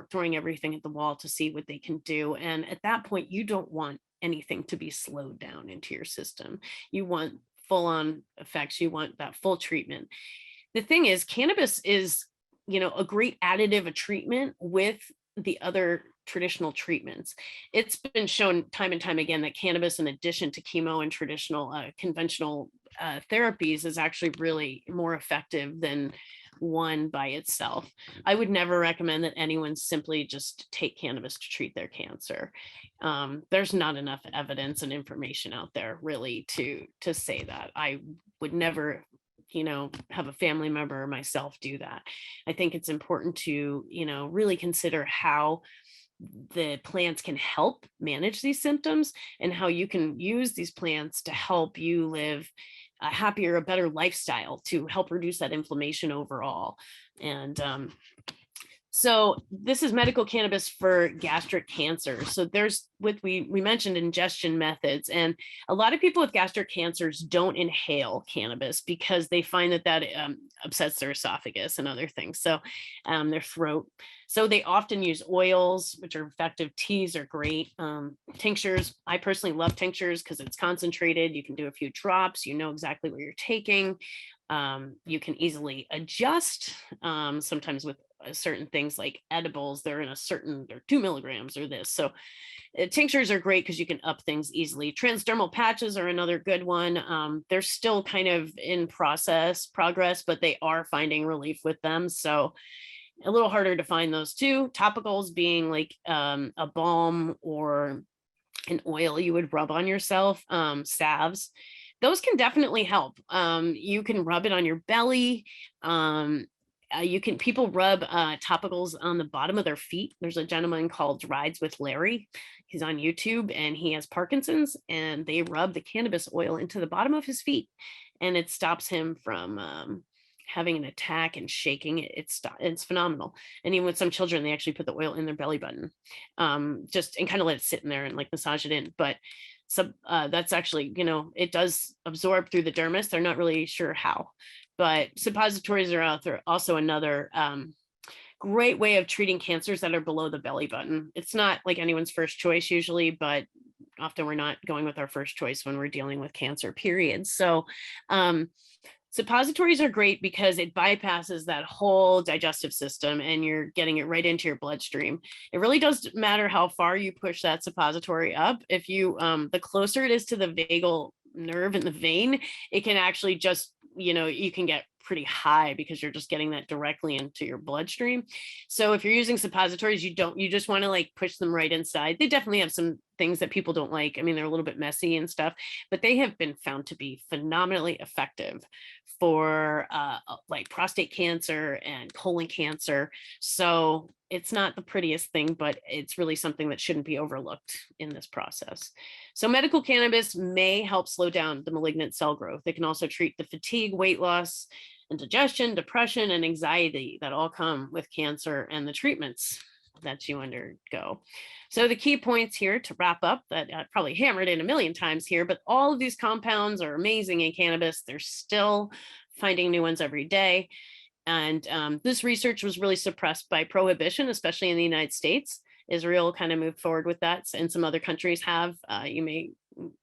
S2: throwing everything at the wall to see what they can do. And at that point, you don't want anything to be slowed down into your system. You want full on effects. You want that full treatment. The thing is, cannabis is, a great additive, a treatment with the other traditional treatments. It's been shown time and time again that cannabis, in addition to chemo and traditional conventional therapies, is actually really more effective than one by itself. I would never recommend that anyone simply just take cannabis to treat their cancer. There's not enough evidence and information out there really to say that. I would never have a family member or myself do that. I think it's important to, really consider how the plants can help manage these symptoms and how you can use these plants to help you live a happier, a better lifestyle to help reduce that inflammation overall. And so this is medical cannabis for gastric cancer. So we mentioned ingestion methods, and a lot of people with gastric cancers don't inhale cannabis because they find that upsets their esophagus and other things. So their throat. So they often use oils, which are effective. Teas are great. Tinctures. I personally love tinctures because it's concentrated. You can do a few drops. You know exactly what you're taking. You can easily adjust. Sometimes with certain things like edibles, they're 2 milligrams or this. So tinctures are great because you can up things easily. Transdermal patches are another good one. They're still kind of in progress, but they are finding relief with them. So a little harder to find those too. Topicals being like a balm or an oil you would rub on yourself, salves. Those can definitely help. You can rub it on your belly. People rub topicals on the bottom of their feet. There's a gentleman called Rides with Larry. He's on YouTube and he has Parkinson's, and they rub the cannabis oil into the bottom of his feet, and it stops him from having an attack and shaking. It's phenomenal. And even with some children, they actually put the oil in their belly button, and kind of let it sit in there and like massage it in. But that's actually, it does absorb through the dermis. They're not really sure how, but suppositories are out there. Also another great way of treating cancers that are below the belly button. It's not like anyone's first choice usually, but often we're not going with our first choice when we're dealing with cancer, period. So suppositories are great because it bypasses that whole digestive system and you're getting it right into your bloodstream. It really does matter how far you push that suppository up. If you, the closer it is to the vagal nerve in the vein, it can actually just, you can get pretty high because you're just getting that directly into your bloodstream. So if you're using suppositories, you just want to like push them right inside. They definitely have some things that people don't like. I mean, they're a little bit messy and stuff, but they have been found to be phenomenally effective for like prostate cancer and colon cancer. So it's not the prettiest thing, but it's really something that shouldn't be overlooked in this process. So medical cannabis may help slow down the malignant cell growth. It can also treat the fatigue, weight loss, indigestion, depression, and anxiety that all come with cancer and the treatments that you undergo. So the key points here to wrap up that I probably hammered in a million times here, but all of these compounds are amazing in cannabis. They're still finding new ones every day. And this research was really suppressed by prohibition, especially in the United States. Israel kind of moved forward with that, and some other countries have. You may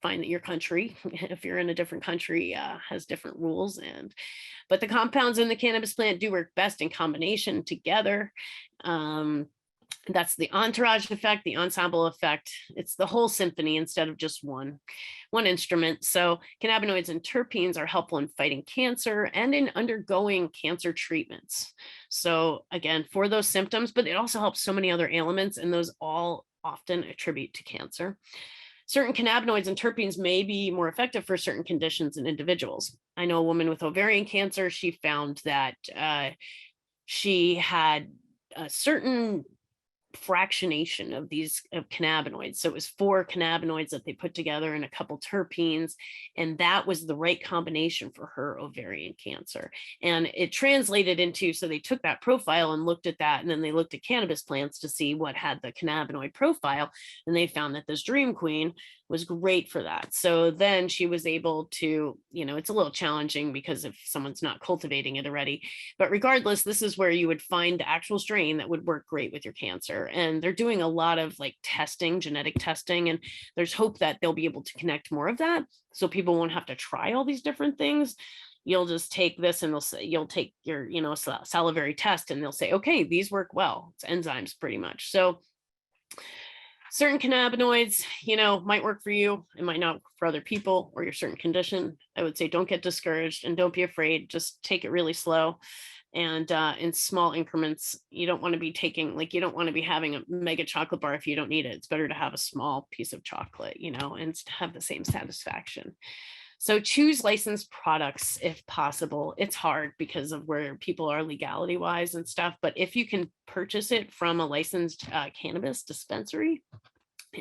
S2: find that your country, if you're in a different country, has different rules. But the compounds in the cannabis plant do work best in combination together. That's the entourage effect, the ensemble effect. It's the whole symphony instead of just one instrument. So cannabinoids and terpenes are helpful in fighting cancer and in undergoing cancer treatments. So again, for those symptoms, but it also helps so many other ailments, and those all often attribute to cancer. Certain cannabinoids and terpenes may be more effective for certain conditions in individuals. I know a woman with ovarian cancer. She found that she had a certain fractionation of these cannabinoids. So it was 4 cannabinoids that they put together and a couple terpenes, and that was the right combination for her ovarian cancer. And it translated into, so they took that profile and looked at that, and then they looked at cannabis plants to see what had the cannabinoid profile, and they found that this Dream Queen was great for that. So then she was able to, it's a little challenging because if someone's not cultivating it already, but regardless, this is where you would find the actual strain that would work great with your cancer. And they're doing a lot of like testing, genetic testing, and there's hope that they'll be able to connect more of that. So people won't have to try all these different things. You'll just take this and they'll say, you'll take your, salivary test and they'll say, okay, these work well. It's enzymes pretty much. So certain cannabinoids, might work for you. It might not work for other people or your certain condition. I would say don't get discouraged and don't be afraid. Just take it really slow and in small increments. You don't want to be you don't want to be having a mega chocolate bar if you don't need it. It's better to have a small piece of chocolate, and have the same satisfaction. So choose licensed products if possible. It's hard because of where people are legality wise and stuff. But if you can purchase it from a licensed cannabis dispensary,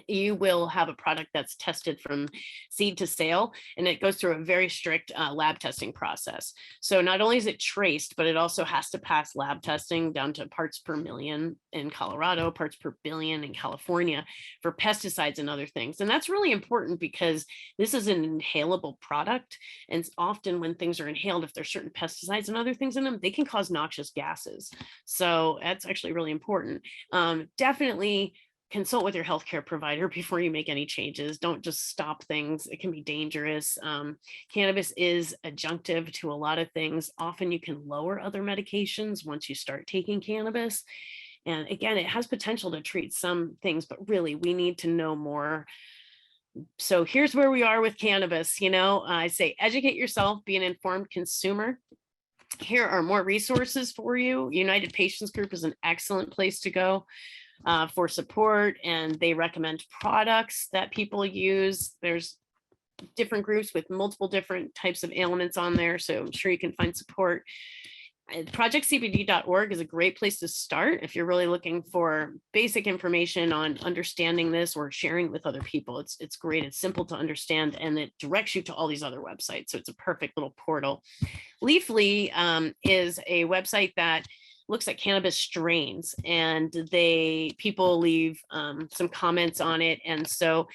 S2: you will have a product that's tested from seed to sale, and it goes through a very strict lab testing process. So not only is it traced, but it also has to pass lab testing down to parts per million in Colorado, parts per billion in California for pesticides and other things. And that's really important because this is an inhalable product. And often when things are inhaled, if there's certain pesticides and other things in them, they can cause noxious gases. So that's actually really important. Definitely consult with your healthcare provider before you make any changes. Don't just stop things. It can be dangerous. Cannabis is adjunctive to a lot of things. Often you can lower other medications once you start taking cannabis. And again, it has potential to treat some things, but really we need to know more. So here's where we are with cannabis. I say educate yourself, be an informed consumer. Here are more resources for you. United Patients Group is an excellent place to go for support, and they recommend products that people use. There's different groups with multiple different types of ailments on there, so I'm sure you can find support. ProjectCBD.org is a great place to start if you're really looking for basic information on understanding this or sharing with other people. It's great. It's simple to understand, and it directs you to all these other websites. So it's a perfect little portal. Leafly is a website that looks at cannabis strains, and people leave some comments on it. And so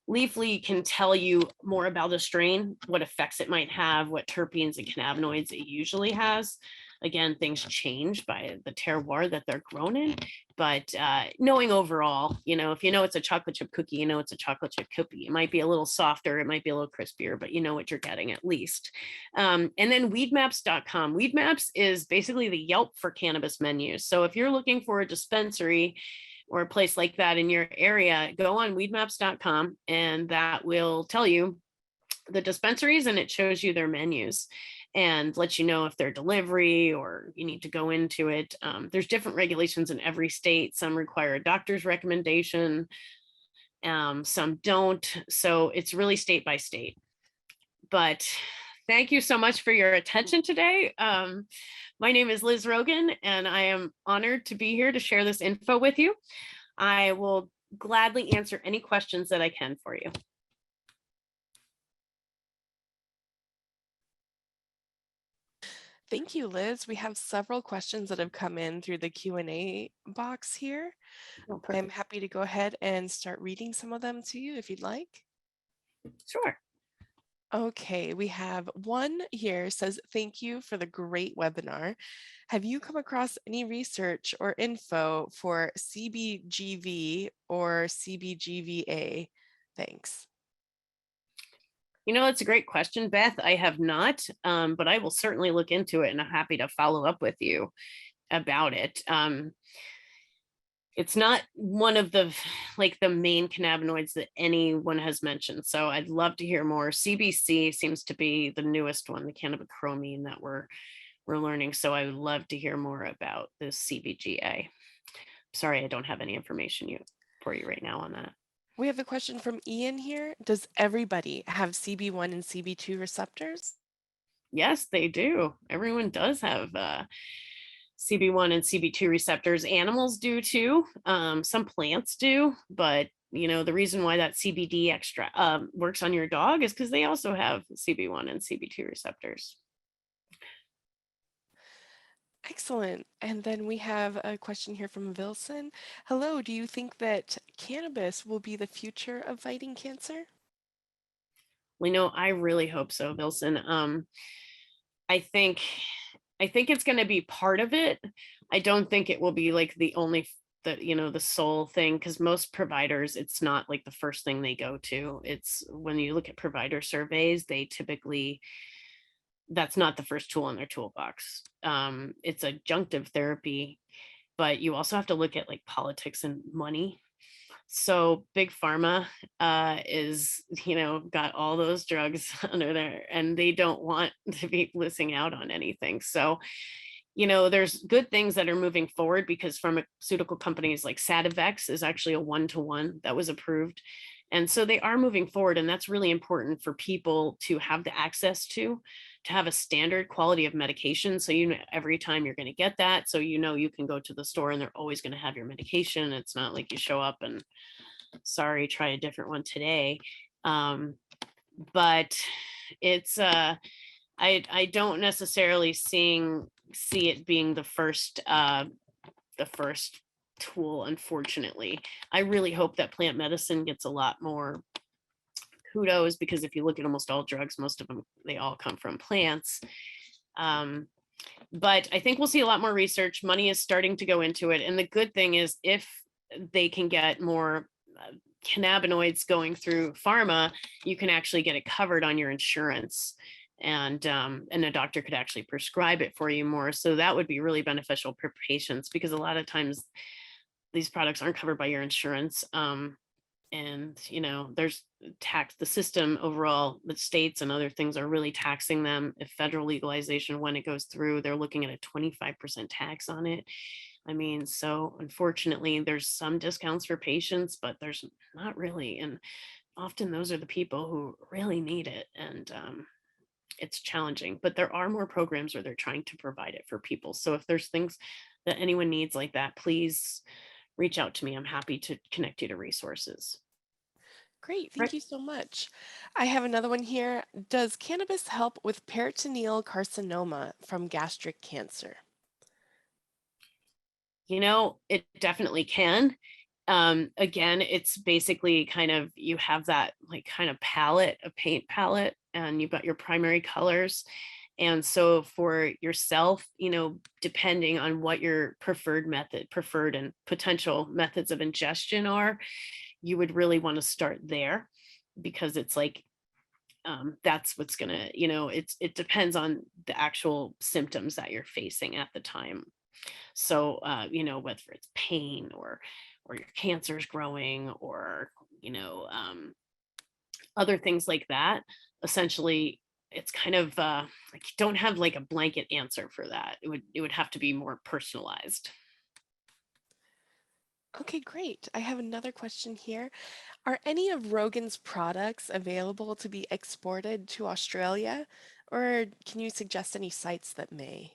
S2: Leafly can tell you more about the strain, what effects it might have, what terpenes and cannabinoids it usually has. Again, things change by the terroir that they're grown in, but knowing overall, if it's a chocolate chip cookie, it's a chocolate chip cookie. It might be a little softer, it might be a little crispier, but you know what you're getting at least. And then weedmaps.com. Weedmaps is basically the Yelp for cannabis menus. So if you're looking for a dispensary or a place like that in your area, go on weedmaps.com, and that will tell you the dispensaries, and it shows you their menus and let you know if they're delivery or you need to go into it. There's different regulations in every state. Some require a doctor's recommendation. Some don't. So it's really state by state. But thank you so much for your attention today. My name is Liz Rogan, and I am honored to be here to share this info with you. I will gladly answer any questions that I can for you.
S3: Thank you, Liz. We have several questions that have come in through the Q&A box here.
S2: Oh,
S3: I'm happy to go ahead and start reading some of them to you if you'd like.
S2: Sure.
S3: Okay, we have one here says, thank you for the great webinar. Have you come across any research or info for CBGV or CBGVA? Thanks.
S2: You know, it's a great question, Beth. I have not, but I will certainly look into it, and I'm happy to follow up with you about it. It's not one of the main cannabinoids that anyone has mentioned, so I'd love to hear more. CBC seems to be the newest one, the cannabichromene that we're learning. So I would love to hear more about this CBGA. Sorry, I don't have any information for you right now on that.
S3: We have a question from Ian here. Does everybody have CB1 and CB2 receptors?
S2: Yes, they do. Everyone does have CB1 and CB2 receptors. Animals do too. Some plants do, but the reason why that CBD extra works on your dog is because they also have CB1 and CB2 receptors.
S3: Excellent. And then we have a question here from Wilson. Hello, do you think that cannabis will be the future of fighting cancer?
S2: I really hope so, Wilson. I think it's going to be part of it. I don't think it will be like the only the sole thing, because most providers, it's not like the first thing they go to. It's when you look at provider surveys, they typically, that's not the first tool in their toolbox. It's adjunctive therapy, but you also have to look at like politics and money. So big pharma is, got all those drugs under there, and they don't want to be missing out on anything. So, there's good things that are moving forward, because pharmaceutical companies like Sativex is actually a 1-to-1 that was approved. And so they are moving forward, and that's really important for people to have the access to have a standard quality of medication. So, every time you're going to get that, so, you can go to the store and they're always going to have your medication. It's not like you show up and sorry, try a different one today. But it's, I don't necessarily see it being the first tool, unfortunately. I really hope that plant medicine gets a lot more kudos, because if you look at almost all drugs, most of them, they all come from plants. But I think we'll see a lot more research. Money is starting to go into it. And the good thing is, if they can get more cannabinoids going through pharma, you can actually get it covered on your insurance. And a doctor could actually prescribe it for you more. So that would be really beneficial for patients, because a lot of times these products aren't covered by your insurance. And there's the system overall, the states and other things are really taxing them. If federal legalization, when it goes through, they're looking at a 25% tax on it. I mean, so unfortunately there's some discounts for patients, but there's not really. And often those are the people who really need it. And it's challenging, but there are more programs where they're trying to provide it for people. So if there's things that anyone needs like that, please reach out to me. I'm happy to connect you to resources.
S3: Great, thank you so much. I have another one here. Does cannabis help with peritoneal carcinoma from gastric cancer?
S2: It definitely can. Again, it's basically kind of, you have that like kind of palette, a paint palette, and you've got your primary colors. And so for yourself, depending on what your preferred and potential methods of ingestion are, you would really want to start there, because it's like, that's what's gonna, it depends on the actual symptoms that you're facing at the time. So, whether it's pain or your cancer's growing, or, other things like that, essentially, it's kind of like, you don't have like a blanket answer for that. It would have to be more personalized.
S3: Okay, great. I have another question here. Are any of Rogan's products available to be exported to Australia, or can you suggest any sites that may?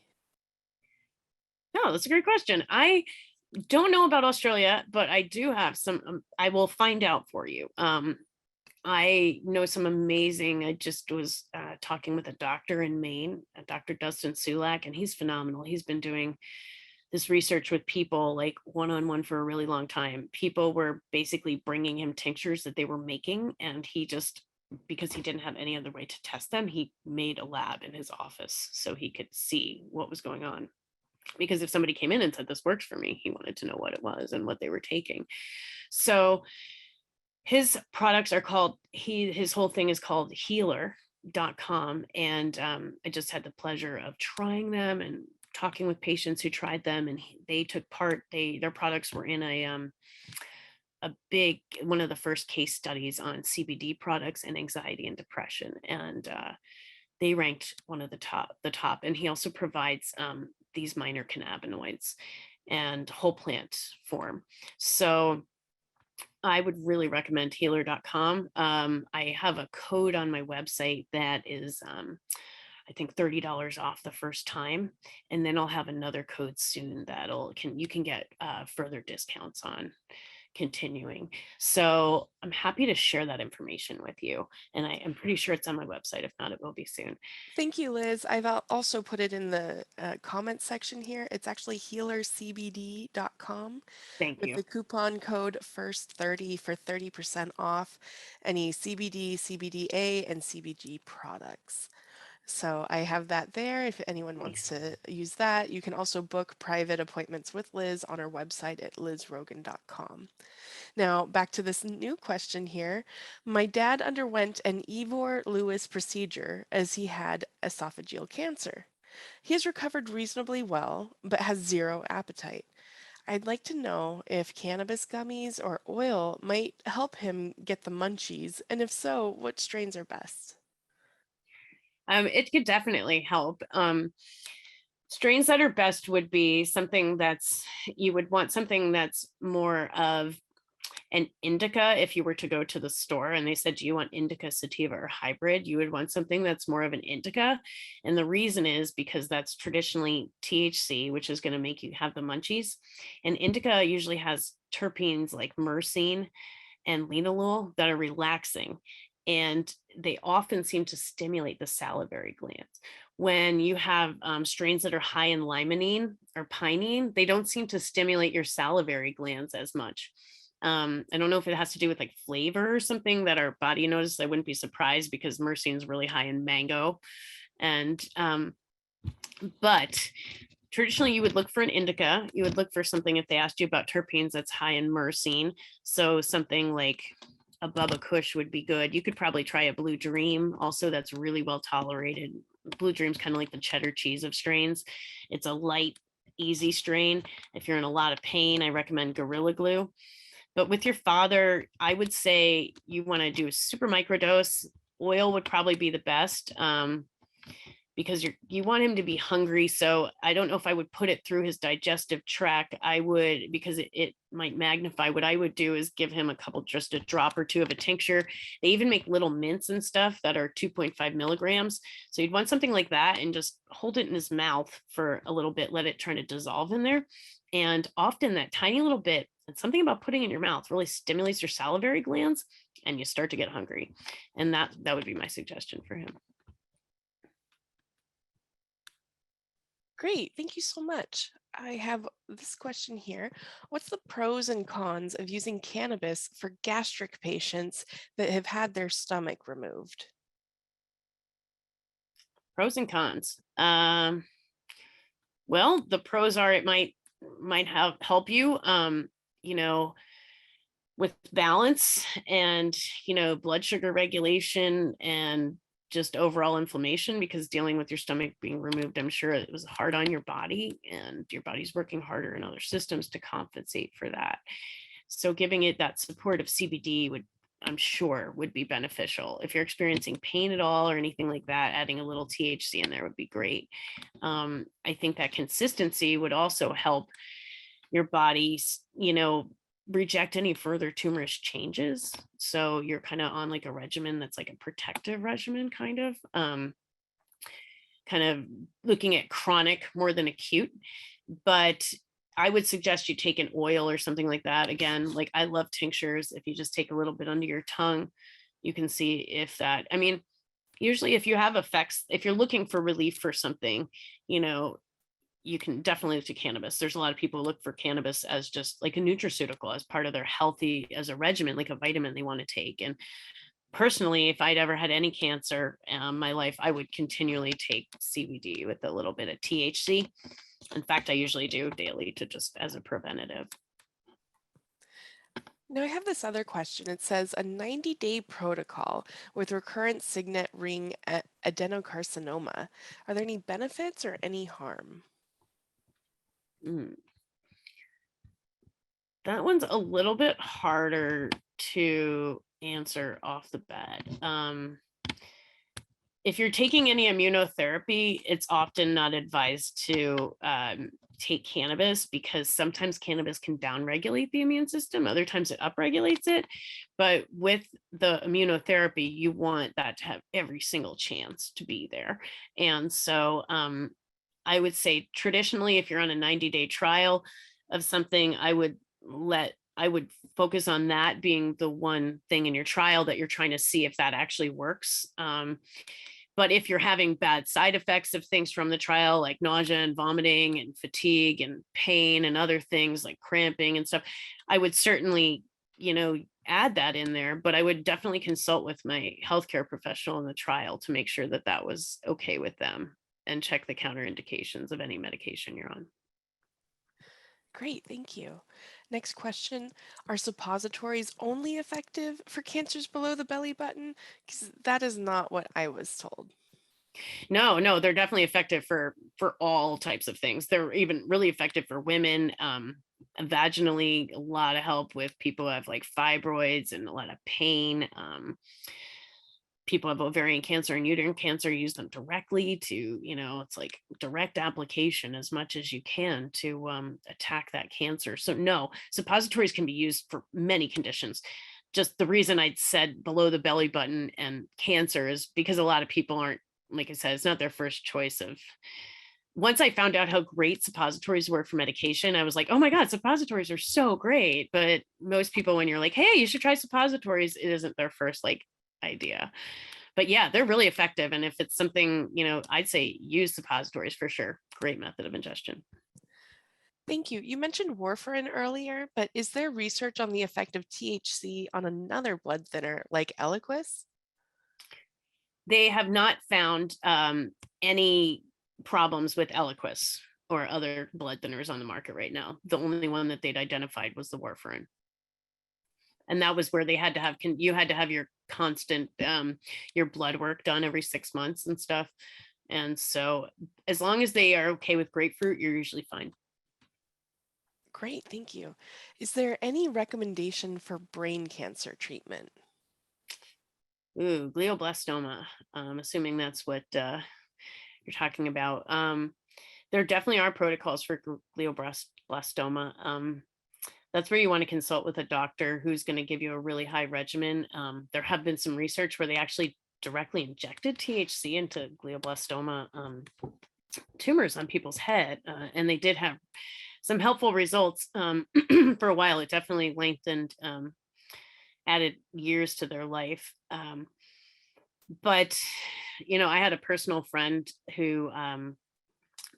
S2: No, that's a great question. I don't know about Australia, but I do have some, I will find out for you. I know some amazing, I just was talking with a doctor in Maine, Dr. Dustin Sulak, and he's phenomenal. He's been doing this research with people like one-on-one for a really long time. People were basically bringing him tinctures that they were making, and he just, because he didn't have any other way to test them, he made a lab in his office so he could see what was going on. Because if somebody came in and said, this works for me, he wanted to know what it was and what they were taking. So his products are called, his whole thing is called healer.com. And I just had the pleasure of trying them and talking with patients who tried them, and they took part, their products were in a big, one of the first case studies on CBD products and anxiety and depression. And they ranked one of the top. And he also provides these minor cannabinoids and whole plant form. So I would really recommend healer.com. I have a code on my website that is, I think $30 off the first time. And then I'll have another code soon that'll, you can get further discounts on continuing. So I'm happy to share that information with you. And I am pretty sure it's on my website. If not, it will be soon.
S3: Thank you, Liz. I've also put it in the comment section here. It's actually healercbd.com
S2: Thank
S3: with
S2: you.
S3: the coupon code FIRST30 for 30% off any CBD, CBDA, and CBG products. So I have that there. If anyone wants to use that, you can also book private appointments with Liz on our website at lizrogan.com. Now, back to this new question here. My dad underwent an Ivor Lewis procedure as he had esophageal cancer. He has recovered reasonably well, but has zero appetite. I'd like to know if cannabis gummies or oil might help him get the munchies, and if so, what strains are best?
S2: It could definitely help. Strains that are best would be something that's, you would want something that's more of an indica. If you were to go to the store and they said, do you want indica, sativa, or hybrid, you would want something that's more of an indica. And the reason is because that's traditionally THC, which is going to make you have the munchies. And indica usually has terpenes like myrcene and linalool that are relaxing, and they often seem to stimulate the salivary glands. When you have strains that are high in limonene or pinene, they don't seem to stimulate your salivary glands as much. I don't know if it has to do with like flavor or something that our body notices. I wouldn't be surprised because myrcene is really high in mango. And but traditionally you would look for an indica. You would look for something, if they asked you about terpenes, that's high in myrcene. So something like a Bubba Kush would be good. You could probably try a Blue Dream also, that's really well tolerated. Blue Dream's kind of like the cheddar cheese of strains. It's a light, easy strain. If you're in a lot of pain, I recommend Gorilla Glue. But with your father, I would say you want to do a super microdose. Oil would probably be the best. Because you want him to be hungry. So I don't know if I would put it through his digestive tract. I would, because it might magnify. What I would do is give him just a drop or two of a tincture. They even make little mints and stuff that are 2.5 milligrams. So you'd want something like that and just hold it in his mouth for a little bit, let it try to dissolve in there. And often that tiny little bit, and something about putting it in your mouth really stimulates your salivary glands and you start to get hungry. And that would be my suggestion for him.
S3: Great, thank you so much. I have this question here. What's the pros and cons of using cannabis for gastric patients that have had their stomach removed?
S2: Pros and cons. Well, the pros are it might help you, with balance and, blood sugar regulation and just overall inflammation, because dealing with your stomach being removed, I'm sure it was hard on your body, and your body's working harder in other systems to compensate for that. So giving it that support of CBD I'm sure would be beneficial. If you're experiencing pain at all or anything like that, adding a little THC in there would be great. I think that consistency would also help your body, reject any further tumorous changes. So you're kind of on like a regimen that's like a protective regimen, kind of looking at chronic more than acute. But I would suggest you take an oil or something like that. Again, like I love tinctures. If you just take a little bit under your tongue, you can see if that, I mean, usually if you have effects, if you're looking for relief for something, you know, you can definitely look to cannabis. There's a lot of people who look for cannabis as just like a nutraceutical, as part of their healthy, as a regimen, like a vitamin they want to take. And personally, if I'd ever had any cancer in my life, I would continually take CBD with a little bit of THC. In fact, I usually do daily to just as a preventative.
S3: Now I have this other question. It says a 90-day protocol with recurrent signet ring adenocarcinoma. Are there any benefits or any harm?
S2: That one's a little bit harder to answer off the bat. If you're taking any immunotherapy, it's often not advised to take cannabis, because sometimes cannabis can downregulate the immune system. Other times it upregulates it. But with the immunotherapy, you want that to have every single chance to be there. And so I would say traditionally, if you're on a 90-day trial of something, I would focus on that being the one thing in your trial that you're trying to see if that actually works. But if you're having bad side effects of things from the trial, like nausea and vomiting and fatigue and pain and other things like cramping and stuff, I would certainly, add that in there. But I would definitely consult with my healthcare professional in the trial to make sure that that was okay with them, and check the counterindications of any medication you're on.
S3: Great, thank you. Next question, are suppositories only effective for cancers below the belly button? Because that is not what I was told.
S2: No, they're definitely effective for all types of things. They're even really effective for women. Vaginally, a lot of help with people who have like fibroids and a lot of pain. People have ovarian cancer and uterine cancer, use them directly to, it's like direct application as much as you can to attack that cancer. So no, suppositories can be used for many conditions. Just the reason I'd said below the belly button and cancer is because a lot of people aren't, like I said, it's not their first choice of. Once I found out how great suppositories were for medication, I was like, oh my God, suppositories are so great. But most people, when you're like, hey, you should try suppositories, it isn't their first idea. But yeah, they're really effective. And if it's something, I'd say use suppositories for sure. Great method of ingestion.
S3: Thank you. You mentioned warfarin earlier, but is there research on the effect of THC on another blood thinner like Eliquis?
S2: They have not found any problems with Eliquis or other blood thinners on the market right now. The only one that they'd identified was the warfarin. And that was where they had to have, you had to have your constant, your blood work done every 6 months and stuff. And so as long as they are okay with grapefruit, you're usually fine.
S3: Great, thank you. Is there any recommendation for brain cancer treatment?
S2: Ooh, glioblastoma. Assuming that's what you're talking about. There definitely are protocols for glioblastoma. That's where you want to consult with a doctor who's going to give you a really high regimen. There have been some research where they actually directly injected THC into glioblastoma tumors on people's head, and they did have some helpful results. For a while, it definitely lengthened, added years to their life. But, I had a personal friend who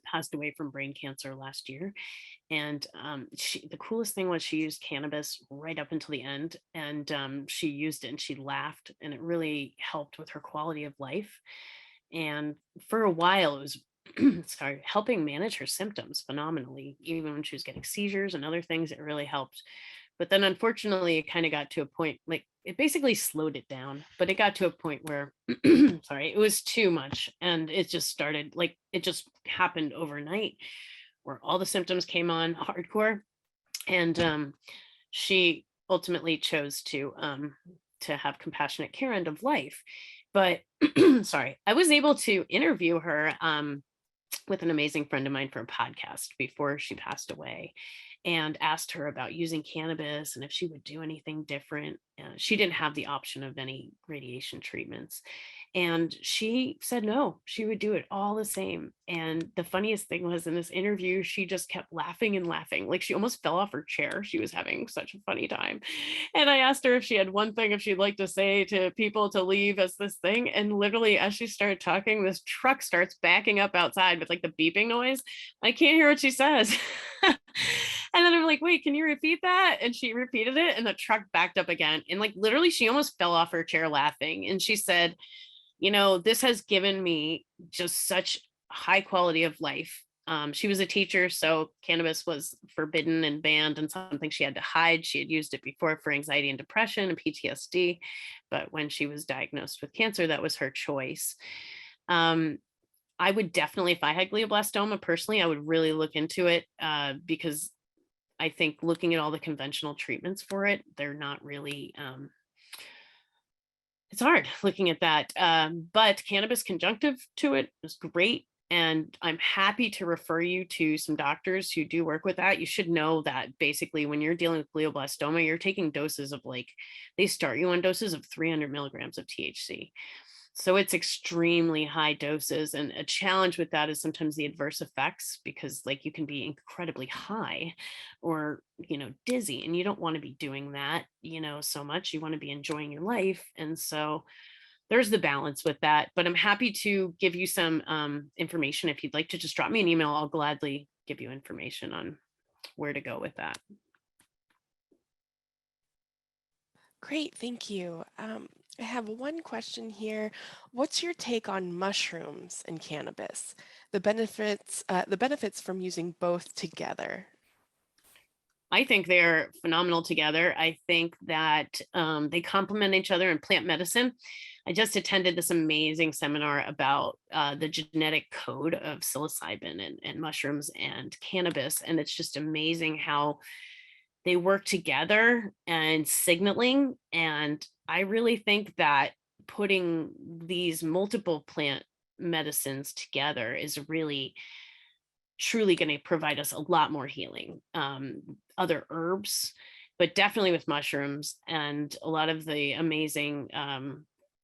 S2: passed away from brain cancer last year. And the coolest thing was she used cannabis right up until the end. And she used it and she laughed, and it really helped with her quality of life. And for a while, it was helping manage her symptoms phenomenally. Even when she was getting seizures and other things, it really helped. But then unfortunately, it kind of got to a point, like it basically slowed it down, but it got to a point where, it was too much. And it just started, it just happened overnight, where all the symptoms came on hardcore. And she ultimately chose to have compassionate care end of life. But I was able to interview her with an amazing friend of mine for a podcast before she passed away. and asked her about using cannabis and if she would do anything different. She didn't have the option of any radiation treatments. And she said no, she would do it all the same. And the funniest thing was, in this interview, she just kept laughing and laughing. Like, she almost fell off her chair. She was having such a funny time. And I asked her if she had one thing if she'd like to say to people to leave as this thing. And literally, as she started talking, this truck starts backing up outside with like the beeping noise. I can't hear what she says. And then I'm like, wait, can you repeat that? And she repeated it, and the truck backed up again. And like, literally, she almost fell off her chair laughing. And she said, this has given me just such high quality of life. She was a teacher, so cannabis was forbidden and banned and something she had to hide. She had used it before for anxiety and depression and PTSD, but when she was diagnosed with cancer, that was her choice. I would definitely, if I had glioblastoma personally, I would really look into it, because I think looking at all the conventional treatments for it, they're not really, it's hard looking at that. But cannabis conjunctive to it is great. And I'm happy to refer you to some doctors who do work with that. You should know that basically when you're dealing with glioblastoma, you're taking doses of they start you on doses of 300 milligrams of THC. So it's extremely high doses. And a challenge with that is sometimes the adverse effects, because you can be incredibly high or, dizzy, and you don't want to be doing that, so much. You want to be enjoying your life. And so there's the balance with that. But I'm happy to give you some information. If you'd like to just drop me an email, I'll gladly give you information on where to go with that.
S3: Great, thank you. I have one question here. What's your take on mushrooms and cannabis? The benefits from using both together.
S2: I think they're phenomenal together. I think that they complement each other in plant medicine. I just attended this amazing seminar about the genetic code of psilocybin and mushrooms and cannabis. And it's just amazing how they work together and signaling. And I really think that putting these multiple plant medicines together is really truly going to provide us a lot more healing. Other herbs, but definitely with mushrooms and a lot of the amazing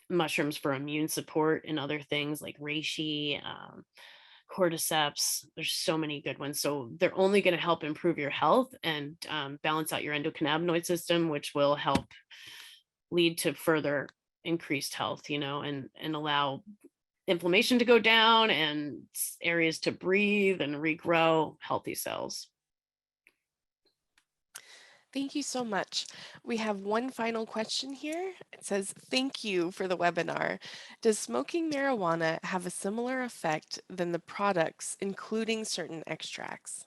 S2: mushrooms for immune support and other things like reishi, cordyceps. There's so many good ones. So they're only going to help improve your health and balance out your endocannabinoid system, which will help lead to further increased health, and allow inflammation to go down and areas to breathe and regrow healthy cells.
S3: Thank you so much. We have one final question here. It says, thank you for the webinar. Does smoking marijuana have a similar effect than the products, including certain extracts?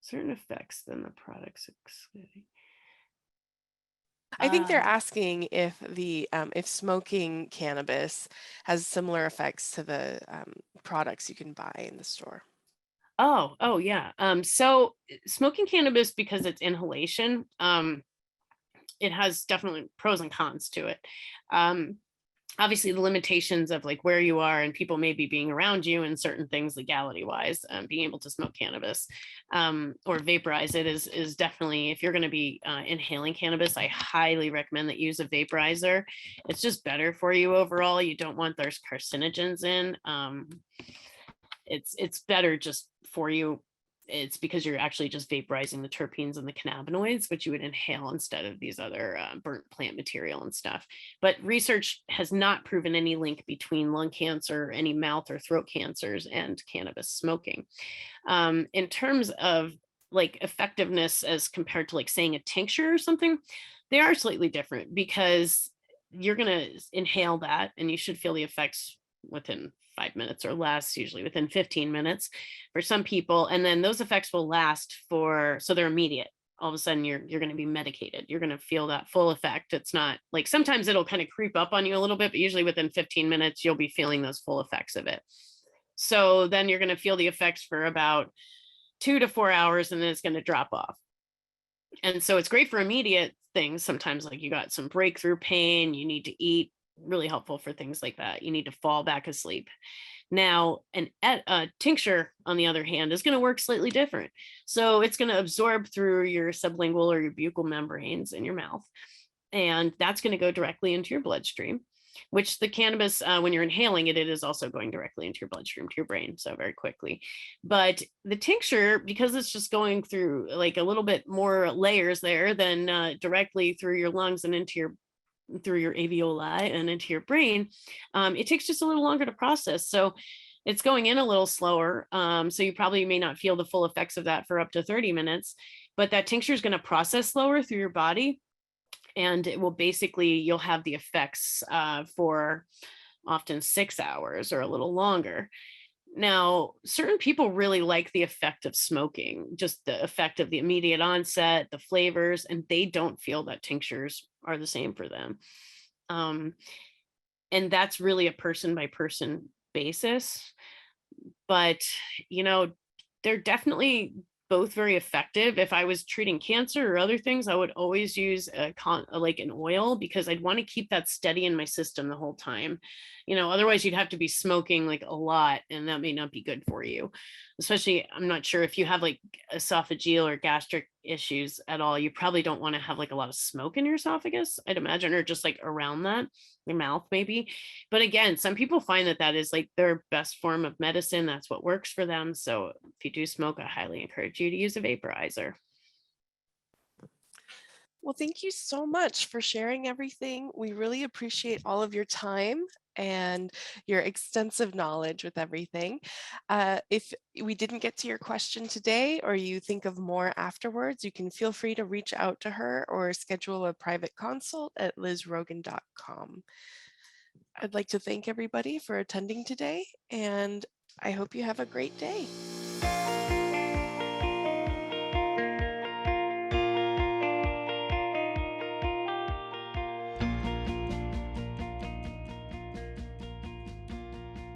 S2: Certain effects than the products excluding.
S3: I think they're asking if if smoking cannabis has similar effects to the products you can buy in the store.
S2: Oh yeah. So smoking cannabis, because it's inhalation, it has definitely pros and cons to it. Obviously the limitations of where you are and people maybe being around you and certain things legality wise, being able to smoke cannabis or vaporize it is definitely, if you're going to be inhaling cannabis, I highly recommend that you use a vaporizer. It's just better for you overall. You don't want those carcinogens in. It's better just for you. It's because you're actually just vaporizing the terpenes and the cannabinoids, which you would inhale instead of these other burnt plant material and stuff. But research has not proven any link between lung cancer, any mouth or throat cancers, and cannabis smoking. In terms of effectiveness as compared to saying a tincture or something, they are slightly different because you're going to inhale that and you should feel the effects within 5 minutes or less, usually within 15 minutes for some people. And then those effects will last so they're immediate. All of a sudden you're going to be medicated. You're going to feel that full effect. It's not sometimes it'll kind of creep up on you a little bit, but usually within 15 minutes, you'll be feeling those full effects of it. So then you're going to feel the effects for about 2 to 4 hours, and then it's going to drop off. And so it's great for immediate things. Sometimes you got some breakthrough pain, you need to eat really helpful for things like that. You need to fall back asleep. Now, a tincture, on the other hand, is going to work slightly different. So it's going to absorb through your sublingual or your buccal membranes in your mouth, and that's going to go directly into your bloodstream, which the cannabis, when you're inhaling it, it is also going directly into your bloodstream, to your brain, so very quickly. But the tincture, because it's just going through like a little bit more layers there than directly through your lungs and into your through your alveoli and into your brain, it takes just a little longer to process. So it's going in a little slower. So you probably may not feel the full effects of that for up to 30 minutes, but that tincture is going to process slower through your body. And it will basically, you'll have the effects for often 6 hours or a little longer. Now, certain people really like the effect of smoking, just the effect of the immediate onset, the flavors, and they don't feel that tinctures are the same for them. And that's really a person by person basis. But, you know, they're definitely both very effective. If I was treating cancer or other things, I would always use like an oil, because I'd want to keep that steady in my system the whole time. You know, otherwise you'd have to be smoking like a lot, and that may not be good for you. Especially, I'm not sure if you have like esophageal or gastric issues at all, you probably don't want to have like a lot of smoke in your esophagus, I'd imagine, or just like around that, your mouth maybe. But again, some people find that that is like their best form of medicine. That's what works for them. So if you do smoke, I highly encourage you to use a vaporizer.
S3: Well, thank you so much for sharing everything. We really appreciate all of your time and your extensive knowledge with everything. If we didn't get to your question today, or you think of more afterwards, you can feel free to reach out to her or schedule a private consult at lizrogan.com. I'd like to thank everybody for attending today, and I hope you have a great day.